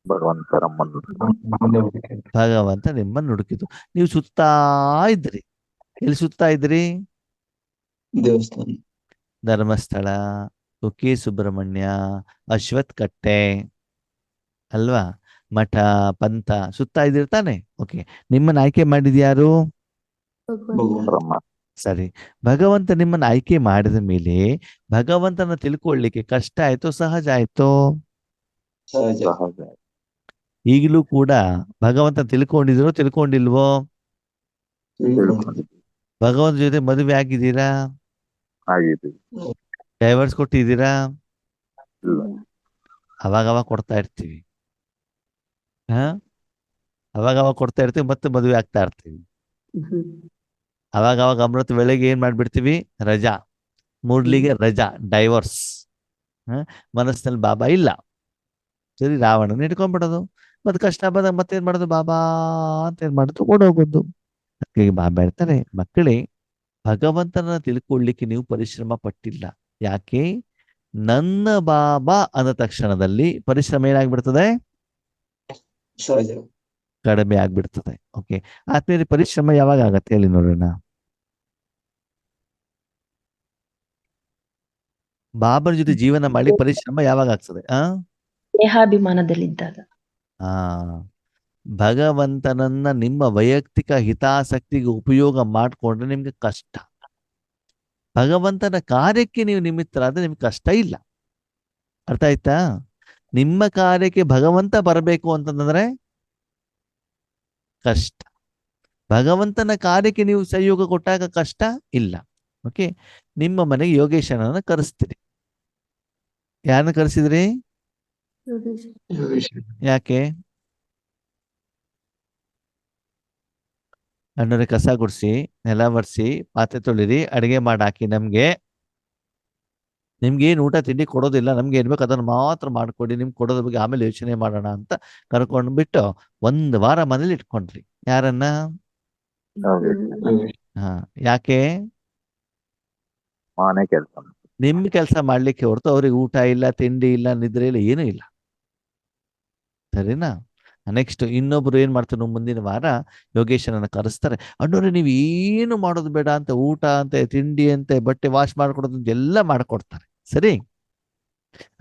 ಭಗವಂತ ನಮ್ಮನ್ನು ನಮ್ಮನ್ನೇ ಹುಡುಕಿದ್ರು. ಭಗವಂತ ನಿಮ್ಮನ್ನು ಹುಡುಕಿದ್ರು. ನೀವು ಸುತ್ತಾ ಇದ್ರಿ. ಎಲ್ಲಿ ಸುತ್ತಾ ಇದ್ರಿ? ದೇವಸ್ಥಾನ. ಧರ್ಮಸ್ಥಳ, ಕುಕ್ಕೆ ಸುಬ್ರಹ್ಮಣ್ಯ, ಅಶ್ವತ್ಥ ಕಟ್ಟೆ ಅಲ್ವಾ, ಮಠ, ಪಂಥ ಸುತ್ತಾ ಇದ್ದೀರಿ ತಾನೆ. ಓಕೆ, ನಿಮ್ಮನ್ನು ಆಯ್ಕೆ ಮಾಡಿದ್ಯಾರು? ಭಗವಂತ. ಬ್ರಹ್ಮ ಸರಿ. ಭಗವಂತ ನಿಮ್ಮನ್ನು ಆಯ್ಕೆ ಮಾಡಿದ ಮೇಲೆ ಭಗವಂತನ ತಿಳ್ಕೊಳ್ಳಿಕ್ಕೆ ಕಷ್ಟ ಆಯ್ತೋ ಸಹಜ ಆಯ್ತೋ? ಸಹಜ. ಸಹಜ ಈಗಲೂ ಕೂಡ ಭಗವಂತ ತಿಳ್ಕೊಂಡಿದ್ರು ತಿಳ್ಕೊಂಡಿಲ್ವೋ? ತಿಳ್ಕೊಂಡಿದ್ದೀವಿ ಭಗವಂತ ಜೊತೆ ಮದುವೆ ಆಗಿದ್ದೀರಾ? ಆಗಿದ್ದೀವಿ. ಡೈವರ್ಸ್ ಕೊಟ್ಟಿದ್ದೀರಾ? ಇಲ್ಲ. ಅವಾಗ ಕೊಡ್ತಾ ಇರ್ತೀವಿ. ಅವಾಗ ಕೊಡ್ತಾ ಇರ್ತೀವಿ, ಮತ್ತೆ ಮದುವೆ ಆಗ್ತಾ ಇರ್ತೀವಿ. ಅವಾಗ ಅಮೃತ ವೇಳೆಗೆ ಏನ್ ಮಾಡ್ಬಿಡ್ತೀವಿ? ರಜಾ, ಮೂಡ್ಲಿಗೆ ರಜಾ, ಡೈವರ್ಸ್. ಮನಸ್ಸಿನಲ್ಲಿ ಬಾಬಾ ಇಲ್ಲ. ಸರಿ, ರಾವಣನ ಇಟ್ಕೊಂಡ್ಬಿಡೋದು. ಮತ್ತೆ ಕಷ್ಟ ಬಂದಾಗ ಮತ್ತೇನ್ ಮಾಡೋದು? ಬಾಬಾ ಅಂತ ಏನ್ ಮಾಡೋದು? ಓಡೋಗೋದು. ಅದಕ್ಕೆ ಬಾಬಾ ಹೇಳ್ತಾರೆ, ಮಕ್ಕಳೇ, ಭಗವಂತನ ತಿಳ್ಕೊಳ್ಳಿಕ್ಕೆ ನೀವು ಪರಿಶ್ರಮ ಪಟ್ಟಿಲ್ಲ. ಯಾಕೆ? ನನ್ನ ಬಾಬಾ ಅಂದ ತಕ್ಷಣದಲ್ಲಿ ಪರಿಶ್ರಮ ಏನಾಗ್ಬಿಡ್ತದೆ? ಸಹಜ. ಕಡಿಮೆ ಆಗ್ಬಿಡ್ತದೆ. ಓಕೆ, ಆದ್ಮೇಲೆ ಪರಿಶ್ರಮ ಯಾವಾಗ ಆಗತ್ತೆ ಹೇಳಿ ನೋಡೋಣ. ಬಾಬನ ಜೊತೆ ಜೀವನ ಮಾಡಿ ಪರಿಶ್ರಮ ಯಾವಾಗ ಆಗ್ತದೆ? ದೇಹಾಭಿಮಾನದಲ್ಲಿದ್ದಾಗ. ಆ ಭಗವಂತನನ್ನ ನಿಮ್ಮ ವೈಯಕ್ತಿಕ ಹಿತಾಸಕ್ತಿಗೆ ಉಪಯೋಗ ಮಾಡಿಕೊಂಡ್ರೆ ನಿಮ್ಗೆ ಕಷ್ಟ. ಭಗವಂತನ ಕಾರ್ಯಕ್ಕೆ ನೀವು ನಿಮಿತ್ತರಾದ್ರೆ ನಿಮ್ಗೆ ಕಷ್ಟ ಇಲ್ಲ. ಅರ್ಥ ಆಯ್ತಾ? ನಿಮ್ಮ ಕಾರ್ಯಕ್ಕೆ ಭಗವಂತ ಬರಬೇಕು ಅಂತಂದ್ರೆ ಕಷ್ಟ. ಭಗವಂತನ ಕಾರ್ಯಕ್ಕೆ ನೀವು ಸಹಯೋಗ ಕೊಟ್ಟಾಗ ಕಷ್ಟ ಇಲ್ಲ. ಓಕೆ, ನಿಮ್ಮ ಮನೆಗೆ ಯೋಗೇಶನನ್ನ ಕರೆಸ್ತೀರಿ. ಯಾರನ್ನ ಕರೆಸಿದ್ರಿ? ಯೋಗೇಶ್. ಯಾಕೆ? ಅಣ್ಣವ್ರೆ ಕಸ ಗುಡಿಸಿ, ನೆಲ ಒರೆಸಿ, ಪಾತ್ರೆ ತೊಳಿರಿ, ಅಡಿಗೆ ಮಾಡಾಕಿ. ನಿಮ್ಗೇನು ಊಟ ತಿಂಡಿ ಕೊಡೋದಿಲ್ಲ, ನಮ್ಗೆ ಏನ್ ಬೇಕು ಅದನ್ನು ಮಾತ್ರ ಮಾಡ್ಕೊಡಿ, ನಿಮ್ಗೆ ಕೊಡೋದ್ರ ಬಗ್ಗೆ ಆಮೇಲೆ ಯೋಚನೆ ಮಾಡೋಣ ಅಂತ ಕರ್ಕೊಂಡು ಬಿಟ್ಟು 1 ವಾರ ಮನೇಲಿ ಇಟ್ಕೊಂಡ್ರಿ. ಯಾರನ್ನ? ಯೋಗೇಶ್. ಯಾಕೆ? ಮನೆ ಕೆಲಸ ನಿಮ್ ಕೆಲಸ ಮಾಡ್ಲಿಕ್ಕೆ ಹೊರತು ಅವ್ರಿಗೆ ಊಟ ಇಲ್ಲ, ತಿಂಡಿ ಇಲ್ಲ, ನಿದ್ರೆ ಇಲ್ಲ, ಏನೂ ಇಲ್ಲ. ಸರಿನಾ? ನೆಕ್ಸ್ಟ್ ಇನ್ನೊಬ್ರು ಏನ್ ಮಾಡ್ತಾರೆ, ಮುಂದಿನ ವಾರ ಯೋಗೇಶನನ್ನ ಕರೆಸ್ತಾರೆ. ಅಣ್ಣವ್ರೆ ನೀವು ಏನು ಮಾಡೋದು ಬೇಡ ಅಂತ, ಊಟ ಅಂತೆ, ತಿಂಡಿ ಅಂತೆ, ಬಟ್ಟೆ ವಾಶ್ ಮಾಡ್ಕೊಡೋದು ಎಲ್ಲ ಮಾಡ್ಕೊಡ್ತಾರೆ. ಸರಿ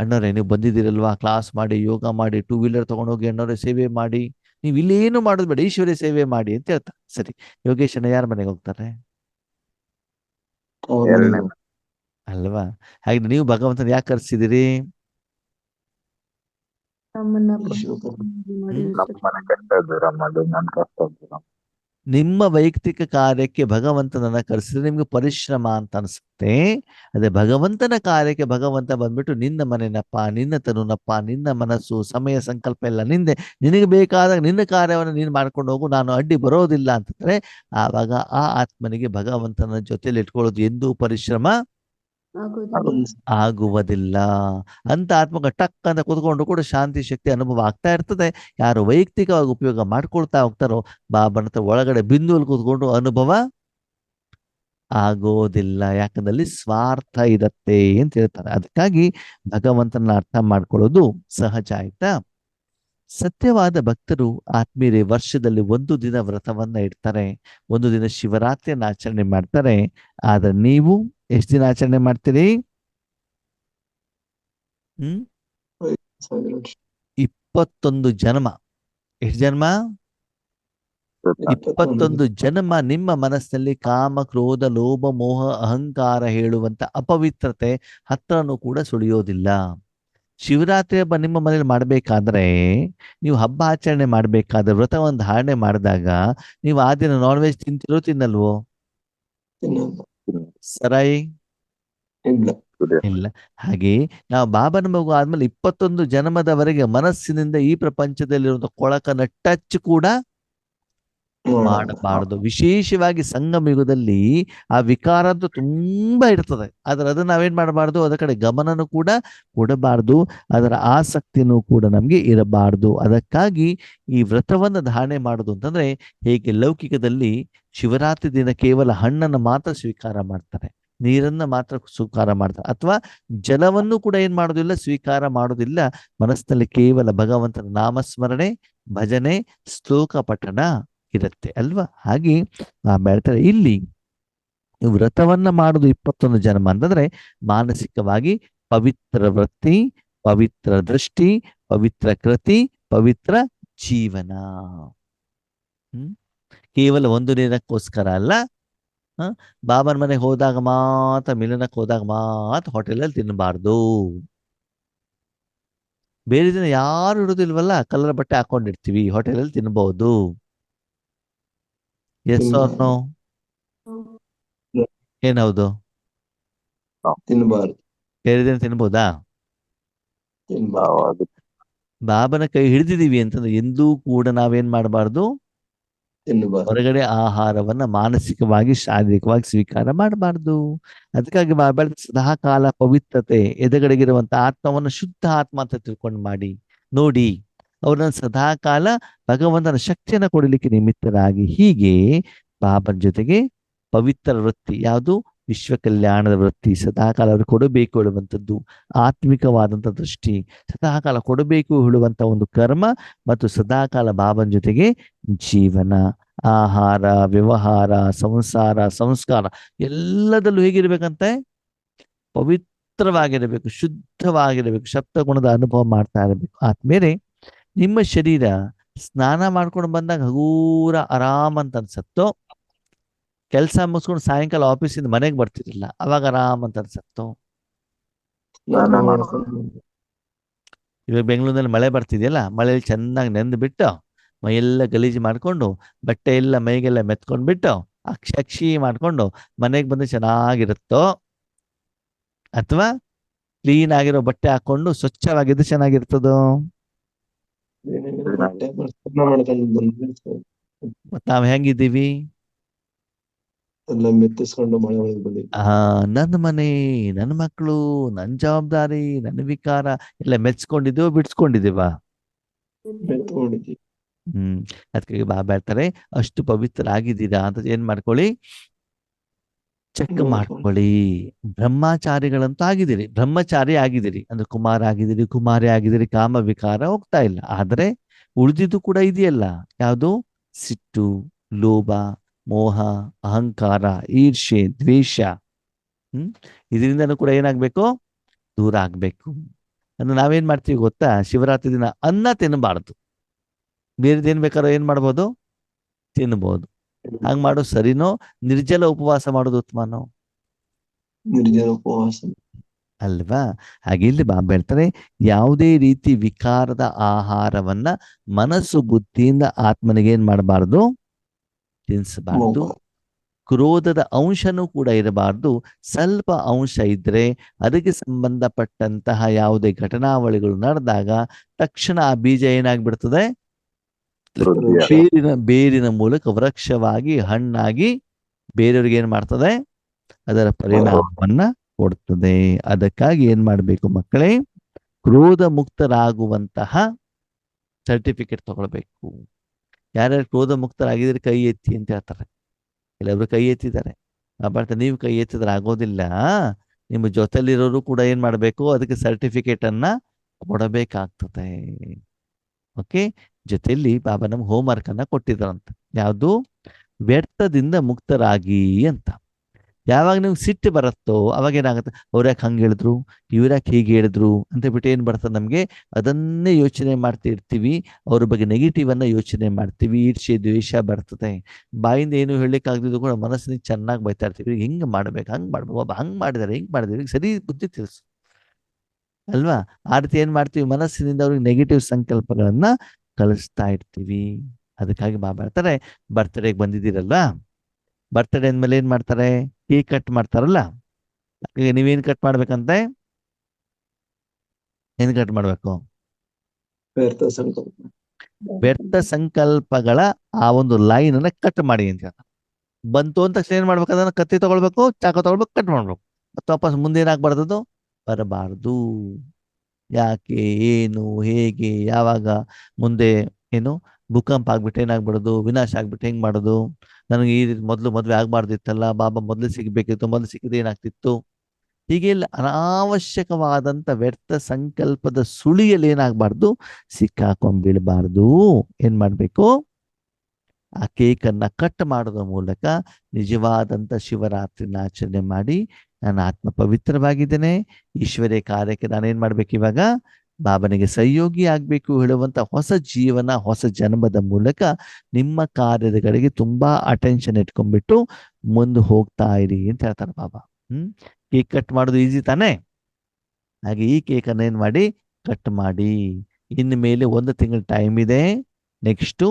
ಅಣ್ಣವ್ರೆ, ನೀವು ಬಂದಿದ್ದೀರಲ್ವಾ, ಕ್ಲಾಸ್ ಮಾಡಿ, ಯೋಗ ಮಾಡಿ, 2 ವೀಲರ್ ತಗೊಂಡೋಗಿ ಅಣ್ಣವ್ರೆ ಸೇವೆ ಮಾಡಿ, ನೀವು ಇಲ್ಲೇನು ಮಾಡೋದು ಬೇಡ, ಈಶ್ವರ್ಯ ಸೇವೆ ಮಾಡಿ ಅಂತ ಹೇಳ್ತಾರೆ. ಸರಿ, ಯೋಗೇಶನ ಯಾರ ಮನೆಗೆ ಹೋಗ್ತಾರೆ? ಅವ್ರ ಎರಡನೇ ಮನೆಗೆ. ಅಲ್ವಾ? ಹಾಗೆ ನೀವು ಭಗವಂತನ ಯಾಕೆ ಕರೆಸಿದಿರಿ? ನಮ್ಮ ಮನೆ ಕಷ್ಟ ದೂರ ಮಾಡಿ ನನ್ನ ಕಷ್ಟ ದೂರ. ನಿಮ್ಮ ವೈಯಕ್ತಿಕ ಕಾರ್ಯಕ್ಕೆ ಭಗವಂತನನ್ನ ಕರೆಸಿದ್ರೆ ನಿಮ್ಗೆ ಪರಿಶ್ರಮ ಅಂತ ಅನ್ಸುತ್ತೆ. ಅದೇ ಭಗವಂತನ ಕಾರ್ಯಕ್ಕೆ ಭಗವಂತ ಬಂದ್ಬಿಟ್ಟು ನಿನ್ನ ಮನೆನಪ್ಪ, ನಿನ್ನ ತನುನಪ್ಪ, ನಿನ್ನ ಮನಸ್ಸು, ಸಮಯ, ಸಂಕಲ್ಪ ಎಲ್ಲ ನಿಂದೆ, ನಿನಗೆ ಬೇಕಾದಾಗ ನಿನ್ನ ಕಾರ್ಯವನ್ನು ನೀನು ಮಾಡ್ಕೊಂಡು ಹೋಗು, ನಾನು ಅಡ್ಡಿ ಬರೋದಿಲ್ಲ ಅಂತಂದ್ರೆ ಆವಾಗ ಆ ಆತ್ಮನಿಗೆ ಭಗವಂತನ ಜೊತೆಲಿ ಇಟ್ಕೊಳ್ಳೋದು ಎಂದೂ ಪರಿಶ್ರಮ ಆಗುವುದಿಲ್ಲ. ಅಂತ ಆತ್ಮಕ ಟಕ್ ಅಂತ ಕೂತ್ಕೊಂಡು ಕೂಡ ಶಾಂತಿ ಶಕ್ತಿ ಅನುಭವ ಆಗ್ತಾ ಇರ್ತದೆ. ಯಾರು ವೈಯಕ್ತಿಕವಾಗಿ ಉಪಯೋಗ ಮಾಡ್ಕೊಳ್ತಾ ಹೋಗ್ತಾರೋ ಬಾಬನ ಹತ್ರ ಒಳಗಡೆ ಬಿಂದುವಲ್ಲಿ ಕೂತ್ಕೊಂಡು ಅನುಭವ ಆಗೋದಿಲ್ಲ. ಯಾಕಂದಲ್ಲಿ ಸ್ವಾರ್ಥ ಇರತ್ತೆ ಅಂತ ಹೇಳ್ತಾರೆ. ಅದಕ್ಕಾಗಿ ಭಗವಂತನ ಅರ್ಥ ಮಾಡ್ಕೊಳ್ಳೋದು ಸಹಜ. ಆಯ್ತಾ? ಸತ್ಯವಾದ ಭಕ್ತರು ಆತ್ಮೀಯರೇ ವರ್ಷದಲ್ಲಿ 1 ದಿನ ವ್ರತವನ್ನ ಇಡ್ತಾರೆ, 1 ದಿನ ಶಿವರಾತ್ರಿಯನ್ನು ಆಚರಣೆ ಮಾಡ್ತಾರೆ. ಆದ್ರೆ ನೀವು ಎಷ್ಟು ದಿನ ಆಚರಣೆ ಮಾಡ್ತೀರಿ? 21 ಜನ್ಮ. ಎಷ್ಟು ಜನ್ಮ? 21 ಜನ್ಮ ನಿಮ್ಮ ಮನಸ್ಸಿನಲ್ಲಿ ಕಾಮ, ಕ್ರೋಧ, ಲೋಭ, ಮೋಹ, ಅಹಂಕಾರ ಹೇಳುವಂತ ಅಪವಿತ್ರತೆ ಹತ್ರನೂ ಕೂಡ ಸುಳಿಯೋದಿಲ್ಲ. ಶಿವರಾತ್ರಿ ಹಬ್ಬ ನಿಮ್ಮ ಮನೇಲಿ ಮಾಡ್ಬೇಕಾದ್ರೆ, ನೀವು ಹಬ್ಬ ಆಚರಣೆ ಮಾಡ್ಬೇಕಾದ್ರೆ, ವ್ರತವನ್ನು ಧಾರಣೆ ಮಾಡಿದಾಗ ನೀವು ಆ ದಿನ ನಾನ್ ವೆಜ್ ತಿಂತಿರೋ ತಿನ್ನಲ್ವೋ? ಸರಾಯಿ ಇಲ್ಲ. ಹಾಗೆ ನಾವು ಬಾಬನ ಮಗು ಆದ್ಮೇಲೆ 21 ಜನ್ಮದವರೆಗೆ ಮನಸ್ಸಿನಿಂದ ಈ ಪ್ರಪಂಚದಲ್ಲಿರುವಂತ ಕೊಳಕನ ಟಚ್ ಕೂಡ ಮಾಡಬಾರದು. ವಿಶೇಷವಾಗಿ ಸಂಗಮ ಯುಗದಲ್ಲಿ ಆ ವಿಕಾರ ಅಂತೂ ತುಂಬಾ ಇರ್ತದೆ. ಆದ್ರೆ ಅದನ್ನ ನಾವೇನ್ ಮಾಡಬಾರ್ದು, ಅದರ ಕಡೆ ಗಮನನೂ ಕೂಡ ಕೊಡಬಾರ್ದು, ಅದರ ಆಸಕ್ತಿನೂ ಕೂಡ ನಮ್ಗೆ ಇರಬಾರ್ದು. ಅದಕ್ಕಾಗಿ ಈ ವ್ರತವನ್ನ ಧಾರಣೆ ಮಾಡುದು ಅಂತಂದ್ರೆ, ಹೇಗೆ ಲೌಕಿಕದಲ್ಲಿ ಶಿವರಾತ್ರಿ ದಿನ ಕೇವಲ ಹಣ್ಣನ್ನು ಮಾತ್ರ ಸ್ವೀಕಾರ ಮಾಡ್ತಾರೆ, ನೀರನ್ನ ಮಾತ್ರ ಸ್ವೀಕಾರ ಮಾಡ್ತಾರೆ, ಅಥವಾ ಜಲವನ್ನು ಕೂಡ ಏನ್ ಮಾಡೋದಿಲ್ಲ, ಸ್ವೀಕಾರ ಮಾಡೋದಿಲ್ಲ. ಮನಸ್ಸಿನಲ್ಲಿ ಕೇವಲ ಭಗವಂತನ ನಾಮಸ್ಮರಣೆ, ಭಜನೆ, ಶ್ಲೋಕ ಪಠಣ ಇರುತ್ತೆ ಅಲ್ವಾ. ಹಾಗೆ ಹೇಳ್ತಾರೆ ಇಲ್ಲಿ ವ್ರತವನ್ನ ಮಾಡುದು 21 ಜನ್ಮ ಅಂತಂದ್ರೆ ಮಾನಸಿಕವಾಗಿ ಪವಿತ್ರ ವೃತ್ತಿ, ಪವಿತ್ರ ದೃಷ್ಟಿ, ಪವಿತ್ರ ಕೃತಿ, ಪವಿತ್ರ ಜೀವನ. ಕೇವಲ ಒಂದು ದಿನಕ್ಕೋಸ್ಕರ ಅಲ್ಲ. ಬಾಬನ ಮನೆಗೆ ಹೋದಾಗ ಮಾತ್ರ, ಮಿಲನಕ್ಕೆ ಹೋದಾಗ ಮಾತ್ರ ಹೋಟೆಲಲ್ಲಿ ತಿನ್ನಬಾರ್ದು. ಬೇರೆ ದಿನ ಯಾರು ಇರೋದಿಲ್ವಲ್ಲ, ಕಲರ್ ಬಟ್ಟೆ ಹಾಕೊಂಡಿರ್ತೀವಿ, ಹೋಟೆಲಲ್ಲಿ ತಿನ್ಬಹುದು. Yes or no? ಏನೌದು? ತಿನ್ನಬಾರ್ದು. ಬೇರೆ ದಿನ ತಿನ್ಬೋದಾ? ತಿನ್ನಬಾರ್ದು. ಬಾಬನ ಕೈ ಹಿಡಿದಿದೀವಿ ಅಂತಂದ್ರೆ ಎಂದೂ ಕೂಡ ನಾವೇನ್ ಮಾಡಬಾರ್ದು, ತಿನ್ನಬಾರ್ದು. ಹೊರಗಡೆ ಆಹಾರವನ್ನ ಮಾನಸಿಕವಾಗಿ, ಶಾರೀರಿಕವಾಗಿ ಸ್ವೀಕಾರ ಮಾಡಬಾರ್ದು. ಅದಕ್ಕಾಗಿ ಬಾಬಾ ಸದಾ ಕಾಲ ಪವಿತ್ರತೆ, ಎದುರುಗಡೆಗಿರುವಂತ ಆತ್ಮವನ್ನು ಶುದ್ಧ ಆತ್ಮ ಅಂತ ತಿಳ್ಕೊಂಡು ಮಾಡಿ ನೋಡಿ, ಅವ್ರನ್ನ ಸದಾ ಕಾಲ ಭಗವಂತನ ಶಕ್ತಿಯನ್ನ ಕೊಡಲಿಕ್ಕೆ ನಿಮಿತ್ತರಾಗಿ. ಹೀಗೆ ಬಾಬನ ಜೊತೆಗೆ ಪವಿತ್ರ ವೃತ್ತಿ ಯಾವುದು, ವಿಶ್ವ ಕಲ್ಯಾಣದ ವೃತ್ತಿ, ಸದಾಕಾಲ ಅವ್ರಿಗೆ ಕೊಡಬೇಕು ಹೇಳುವಂಥದ್ದು, ಆತ್ಮಿಕವಾದಂಥ ದೃಷ್ಟಿ, ಸದಾಕಾಲ ಕೊಡಬೇಕು ಹೇಳುವಂತ ಒಂದು ಕರ್ಮ, ಮತ್ತು ಸದಾಕಾಲ ಬಾಬನ ಜೊತೆಗೆ ಜೀವನ, ಆಹಾರ, ವ್ಯವಹಾರ, ಸಂಸಾರ, ಸಂಸ್ಕಾರ ಎಲ್ಲದಲ್ಲೂ ಹೇಗಿರ್ಬೇಕಂತೆ, ಪವಿತ್ರವಾಗಿರಬೇಕು, ಶುದ್ಧವಾಗಿರಬೇಕು, ಸಪ್ತಗುಣದ ಅನುಭವ ಮಾಡ್ತಾ ಇರಬೇಕು. ಆದ್ಮೇಲೆ ನಿಮ್ಮ ಶರೀರ ಸ್ನಾನ ಮಾಡ್ಕೊಂಡು ಬಂದಾಗ ಹಗೂರ ಆರಾಮ್ ಅಂತ ಅನ್ಸತ್ತೋ, ಕೆಲಸ ಮುಗಿಸ್ಕೊಂಡು ಸಾಯಂಕಾಲ ಆಫೀಸಿಂದ ಮನೆಗೆ ಬರ್ತಿರಲಿಲ್ಲ, ಅವಾಗ ಆರಾಮ್ ಅಂತ ಅನ್ಸತ್ತೋ? ಸ್ನಾನ ಮಾಡ್ಕೊಂಡು ಇವಾಗ ಬೆಂಗಳೂರಿನಲ್ಲಿ ಮಳೆ ಬರ್ತಿದೆಯಲ್ಲ, ಮಳೆಯಲ್ಲಿ ಚೆನ್ನಾಗಿ ನೆಂದು ಬಿಟ್ಟು ಮೈಯೆಲ್ಲ ಗಲೀಜು ಮಾಡ್ಕೊಂಡು, ಬಟ್ಟೆ ಎಲ್ಲ ಮೈಗೆಲ್ಲ ಮೆತ್ಕೊಂಡ್ಬಿಟ್ಟು ಅಕ್ಷಿ ಮಾಡ್ಕೊಂಡು ಮನೆಗೆ ಬಂದು ಚೆನ್ನಾಗಿರುತ್ತೋ, ಅಥವಾ ಕ್ಲೀನ್ ಆಗಿರೋ ಬಟ್ಟೆ ಹಾಕೊಂಡು ಸ್ವಚ್ಛವಾಗಿದ್ದು ಚೆನ್ನಾಗಿರ್ತದೋ? ಬಟ್ಟೆ ಸ್ನಾನ ಮಾಡ್ಕೊಂಡು ಬಂದ್ರೆ ಮತ್ ನಾವ್ ಹೆಂಗಿದ್ದೀವಿ? ಎಲ್ಲ ಮೆತ್ತಿಸ್ಕೊಂಡು ಮಳೆ ಒಳಗೆ ಬಂದಿದ್ವಿ. ನನ್ನ ಮನೆ, ನನ್ನ ಮಕ್ಕಳು, ನನ್ನ ಜವಾಬ್ದಾರಿ, ನನ್ನ ವಿಕಾರ ಎಲ್ಲ ಮೆಚ್ಕೊಂಡಿದ್ದೀವೋ ಬಿಡ್ಸ್ಕೊಂಡಿದ್ದೀವಾ? ಮೆತ್ಕೊಂಡಿದ್ವಿ. ಅದಕ್ಕೆ ಬಾಬಾ ಹೇಳ್ತಾರೆ, ಅಷ್ಟು ಪವಿತ್ರ ಆಗಿದ್ದೀರಾ ಅಂತ ಏನ್ ಮಾಡ್ಕೊಳ್ಳಿ, ಚೆಕ್ ಮಾಡ್ಕೊಳ್ಳಿ. ಬ್ರಹ್ಮಚಾರಿಗಳಂತೂ ಆಗಿದ್ದೀರಿ, ಬ್ರಹ್ಮಚಾರಿ ಆಗಿದ್ದೀರಿ ಅಂದ್ರೆ ಕುಮಾರ ಆಗಿದ್ದೀರಿ, ಕುಮಾರಿ ಆಗಿದ್ದೀರಿ, ಕಾಮ ವಿಕಾರ ಹೋಗ್ತಾ ಇಲ್ಲ. ಆದ್ರೆ ಉಳಿದಿದ್ದು ಕೂಡ ಇದೆಯಲ್ಲ, ಯಾವುದು, ಸಿಟ್ಟು, ಲೋಭ, ಮೋಹ, ಅಹಂಕಾರ, ಈರ್ಷೆ, ದ್ವೇಷ, ಇದರಿಂದನೂ ಕೂಡ ಏನಾಗ್ಬೇಕು, ದೂರ ಆಗ್ಬೇಕು. ಅಂದ್ರೆ ನಾವೇನ್ ಮಾಡ್ತೀವಿ ಗೊತ್ತಾ, ಶಿವರಾತ್ರಿ ದಿನ ಅನ್ನ ತಿನ್ನಬಾರ್ದು, ಬೇರೆದೇನ್ ಬೇಕಾದ್ರೂ ಏನ್ ಮಾಡ್ಬೋದು, ತಿನ್ಬಹುದು. ಹಂಗ್ ಮಾಡೋದು ಸರಿನೋ, ನಿರ್ಜಲ ಉಪವಾಸ ಮಾಡೋದು ಉತ್ತಮನೋ? ನಿರ್ಜಲ ಉಪವಾಸ ಅಲ್ವಾ? ಹಾಗೆ ಇಲ್ಲಿ ಬಾಬಾ ಹೇಳ್ತಾರೆ, ಯಾವುದೇ ರೀತಿ ವಿಕಾರದ ಆಹಾರವನ್ನ ಮನಸ್ಸು ಬುದ್ಧಿಯಿಂದ ಆತ್ಮನಿಗೆ ಏನ್ ಮಾಡಬಾರ್ದು, ತಿನ್ಸಬಾರ್ದು. ಕ್ರೋಧದ ಅಂಶನೂ ಕೂಡ ಇರಬಾರ್ದು. ಸ್ವಲ್ಪ ಅಂಶ ಇದ್ರೆ ಅದಕ್ಕೆ ಸಂಬಂಧಪಟ್ಟಂತಹ ಯಾವುದೇ ಘಟನಾವಳಿಗಳು ನಡೆದಾಗ ತಕ್ಷಣ ಆ ಬೀಜ ಏನಾಗ್ಬಿಡ್ತದೆ, ಬೇರಿನ ಮೂಲಕ ವೃಕ್ಷವಾಗಿ, ಹಣ್ಣಾಗಿ ಬೇರೆಯವ್ರಿಗೆ ಏನ್ ಮಾಡ್ತದೆ, ಅದರ ಪರಿಣಾಮವನ್ನ ಕೊಡ್ತದೆ. ಅದಕ್ಕಾಗಿ ಏನ್ ಮಾಡ್ಬೇಕು ಮಕ್ಕಳೇ, ಕ್ರೋಧ ಮುಕ್ತರಾಗುವಂತಹ ಸರ್ಟಿಫಿಕೇಟ್ ತಗೊಳ್ಬೇಕು. ಯಾರ್ಯಾರು ಕ್ರೋಧ ಮುಕ್ತರಾಗಿದ್ರೆ ಕೈ ಎತ್ತಿ ಅಂತ ಹೇಳ್ತಾರೆ. ಕೆಲವರು ಕೈ ಎತ್ತಿದ್ದಾರೆ, ಬಟ್ ನೀವು ಕೈ ಎತ್ತಿದ್ರೆ ಆಗೋದಿಲ್ಲ. ನಿಮ್ಮ ಜೊತೆಲಿರೋರು ಕೂಡ ಏನ್ ಮಾಡ್ಬೇಕು, ಅದಕ್ಕೆ ಸರ್ಟಿಫಿಕೇಟ್ ಅನ್ನ ಕೊಡಬೇಕಾಗ್ತದೆ. ಓಕೆ, ಜೊತೆಯಲ್ಲಿ ಬಾಬಾ ನಮ್ಗೆ ಹೋಮ್ ವರ್ಕ್ ಅನ್ನ ಕೊಟ್ಟಿದ್ರಂತ, ಯಾವುದು, ವ್ಯರ್ಥದಿಂದ ಮುಕ್ತರಾಗಿ ಅಂತ. ಯಾವಾಗ ನೀವು ಸಿಟ್ಟು ಬರುತ್ತೋ ಅವಾಗ ಏನಾಗುತ್ತೆ, ಅವ್ರ್ಯಾಕೆ ಹಂಗೆ ಹೇಳಿದ್ರು, ಇವ್ರ್ಯಾಕೆ ಹೀಗೆ ಹೇಳಿದ್ರು ಅಂತ ಬಿಟ್ಟು ಏನ್ ಬರ್ತದೆ ನಮ್ಗೆ, ಅದನ್ನೇ ಯೋಚನೆ ಮಾಡ್ತಾ ಇರ್ತೀವಿ. ಅವ್ರ ಬಗ್ಗೆ ನೆಗೆಟಿವ್ ಅನ್ನ ಯೋಚನೆ ಮಾಡ್ತೀವಿ, ಈರ್ಷೆ ದ್ವೇಷ ಬರ್ತದೆ. ಬಾಯಿಂದ ಏನು ಹೇಳಲಿಕ್ಕೆ ಆಗದಿದ್ದು ಕೂಡ ಮನಸ್ಸಿನ ಚೆನ್ನಾಗಿ ಬೈತಾ ಇರ್ತೀವಿ, ಹಿಂಗೆ ಮಾಡ್ಬೇಕು, ಹಂಗೆ ಮಾಡ್ಬೇಕು, ಒಬ್ಬ ಹಂಗೆ ಮಾಡಿದಾರೆ, ಹಿಂಗೆ ಮಾಡಿದಾರೆ, ಸರಿ ಬುದ್ಧಿ ತಿಳಿಸು ಅಲ್ವಾ. ಆ ರೀತಿ ಏನ್ ಮಾಡ್ತೀವಿ, ಮನಸ್ಸಿನಿಂದ ಅವ್ರಿಗೆ ನೆಗೆಟಿವ್ ಸಂಕಲ್ಪಗಳನ್ನ ಕಳಿಸ್ತಾ ಇರ್ತೀವಿ. ಅದಕ್ಕಾಗಿ ಬಾಬಾ ಹೇಳ್ತಾರೆ, ಬರ್ತ್ಡೇಗೆ ಬಂದಿದ್ದೀರಲ್ವಾ, ಬರ್ತ್ಡೇ ಅಂದ್ಮೇಲೆ ಏನ್ ಮಾಡ್ತಾರೆ, ಕೇಕ್ ಕಟ್ ಮಾಡ್ತಾರಲ್ಲ. ಈಗ ನೀವೇನ್ ಕಟ್ ಮಾಡ್ಬೇಕಂತೆ, ಏನ್ ಕಟ್ ಮಾಡ್ಬೇಕು, ವ್ಯರ್ಥ ಸಂಕಲ್ಪ. ವ್ಯರ್ಥ ಸಂಕಲ್ಪಗಳ ಆ ಒಂದು ಲೈನ್ ಅನ್ನ ಕಟ್ ಮಾಡಿ ಅಂತ ಹೇಳ್ತಾರೆ. ಬಂತು ಅಂತ ತಕ್ಷಣ ಏನ್ ಮಾಡ್ಬೇಕು, ಅದನ್ನ ಕತ್ತಿ ತಗೊಳ್ಬೇಕು, ಚಾಕು ತಗೊಳ್ಬೇಕು, ಕಟ್ ಮಾಡ್ಬೇಕು. ಮತ್ತೆ ವಾಪಸ್ ಮುಂದೆ ಏನಾಗ್ಬಾರ್ದು, ಬರಬಾರ್ದು. ಯಾಕೆ, ಏನು, ಹೇಗೆ, ಯಾವಾಗ, ಮುಂದೆ ಏನು ಭೂಕಂಪ ಆಗ್ಬಿಟ್ಟು ಏನಾಗ್ಬಿಡೋದು, ವಿನಾಶ ಆಗ್ಬಿಟ್ಟು ಹೆಂಗ್ ಮಾಡೋದು, ನನಗೆ ಈ ರೀತಿ ಮೊದಲು ಮದ್ವೆ ಆಗ್ಬಾರ್ದಿತ್ತಲ್ಲ, ಬಾಬಾ ಮೊದಲು ಸಿಗ್ಬೇಕಿತ್ತು, ಮೊದಲು ಸಿಕ್ಕಿದ್ರೆ ಏನಾಗ್ತಿತ್ತು, ಹೀಗೆ ಇಲ್ಲ ಅನಾವಶ್ಯಕವಾದಂತ ವ್ಯರ್ಥ ಸಂಕಲ್ಪದ ಸುಳಿಯಲ್ಲಿ ಏನಾಗ್ಬಾರ್ದು, ಸಿಕ್ಕಾಕೊಂಡ್ ಬೀಳ್ಬಾರ್ದು. ಏನ್ ಮಾಡ್ಬೇಕು, ಆ ಕೇಕನ್ನ ಕಟ್ ಮಾಡೋದ್ರ ಮೂಲಕ ನಿಜವಾದಂತ ಶಿವರಾತ್ರಿನ ಆಚರಣೆ ಮಾಡಿ ನಾನು ಆತ್ಮ ಪವಿತ್ರವಾಗಿದ್ದೇನೆ, ಈಶ್ವರ್ಯ ಕಾರ್ಯಕ್ಕೆ ನಾನೇನ್ ಮಾಡ್ಬೇಕು, ಇವಾಗ ಬಾಬನಿಗೆ ಸಹಯೋಗಿ ಆಗ್ಬೇಕು ಹೇಳುವಂತ ಹೊಸ ಜೀವನ, ಹೊಸ ಜನ್ಮದ ಮೂಲಕ ನಿಮ್ಮ ಕಾರ್ಯಗಳಿಗೆ ತುಂಬಾ ಅಟೆನ್ಷನ್ ಇಟ್ಕೊಂಡ್ಬಿಟ್ಟು ಮುಂದೆ ಹೋಗ್ತಾ ಇರಿ ಅಂತ ಹೇಳ್ತಾರೆ ಬಾಬಾ. ಕೇಕ್ ಕಟ್ ಮಾಡೋದು ಈಸಿ ತಾನೇ? ಹಾಗೆ ಈ ಕೇಕ್ ಅನ್ನ ಏನ್ ಮಾಡಿ, ಕಟ್ ಮಾಡಿ. ಇನ್ನು ಮೇಲೆ 1 ತಿಂಗಳ ಟೈಮ್ ಇದೆ. ನೆಕ್ಸ್ಟು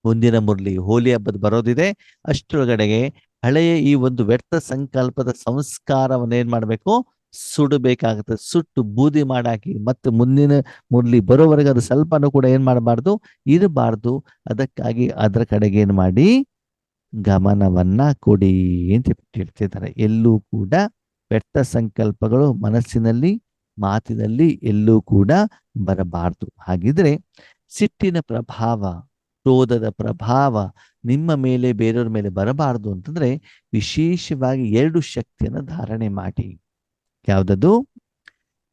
ಮುಂದಿನ ಮುರಳಿ ಹೋಲಿ ಹಬ್ಬದ ಬರೋದಿದೆ. ಅಷ್ಟರೊಳಗಡೆಗೆ ಹಳೆಯ ಈ ಒಂದು ವ್ಯರ್ಥ ಸಂಕಲ್ಪದ ಸಂಸ್ಕಾರವನ್ನ ಏನ್ ಮಾಡ್ಬೇಕು, ಸುಡಬೇಕಾಗುತ್ತೆ. ಸುಟ್ಟು ಬೂದಿ ಮಾಡಾಕಿ ಮತ್ತೆ ಮುಂದಿನ ಮುರಳಿ ಬರೋವರೆಗೆ ಅದು ಸ್ವಲ್ಪನೂ ಕೂಡ ಏನ್ ಮಾಡಬಾರ್ದು, ಇರಬಾರ್ದು. ಅದಕ್ಕಾಗಿ ಅದರ ಕಡೆಗೆ ಏನ್ ಮಾಡಿ, ಗಮನವನ್ನ ಕೊಡಿ ಅಂತ ಹೇಳ್ತಿದ್ದಾರೆ. ಎಲ್ಲೂ ಕೂಡ ವ್ಯರ್ಥ ಸಂಕಲ್ಪಗಳು ಮನಸ್ಸಿನಲ್ಲಿ, ಮಾತಿನಲ್ಲಿ ಎಲ್ಲೂ ಕೂಡ ಬರಬಾರ್ದು. ಹಾಗಿದ್ರೆ ಸಿಟ್ಟಿನ ಪ್ರಭಾವ, ಕ್ರೋಧದ ಪ್ರಭಾವ ನಿಮ್ಮ ಮೇಲೆ, ಬೇರೆಯವ್ರ ಮೇಲೆ ಬರಬಾರ್ದು ಅಂತಂದ್ರೆ ವಿಶೇಷವಾಗಿ 2 ಶಕ್ತಿಯನ್ನು ಧಾರಣೆ ಮಾಡಿ. ಯಾವುದದು?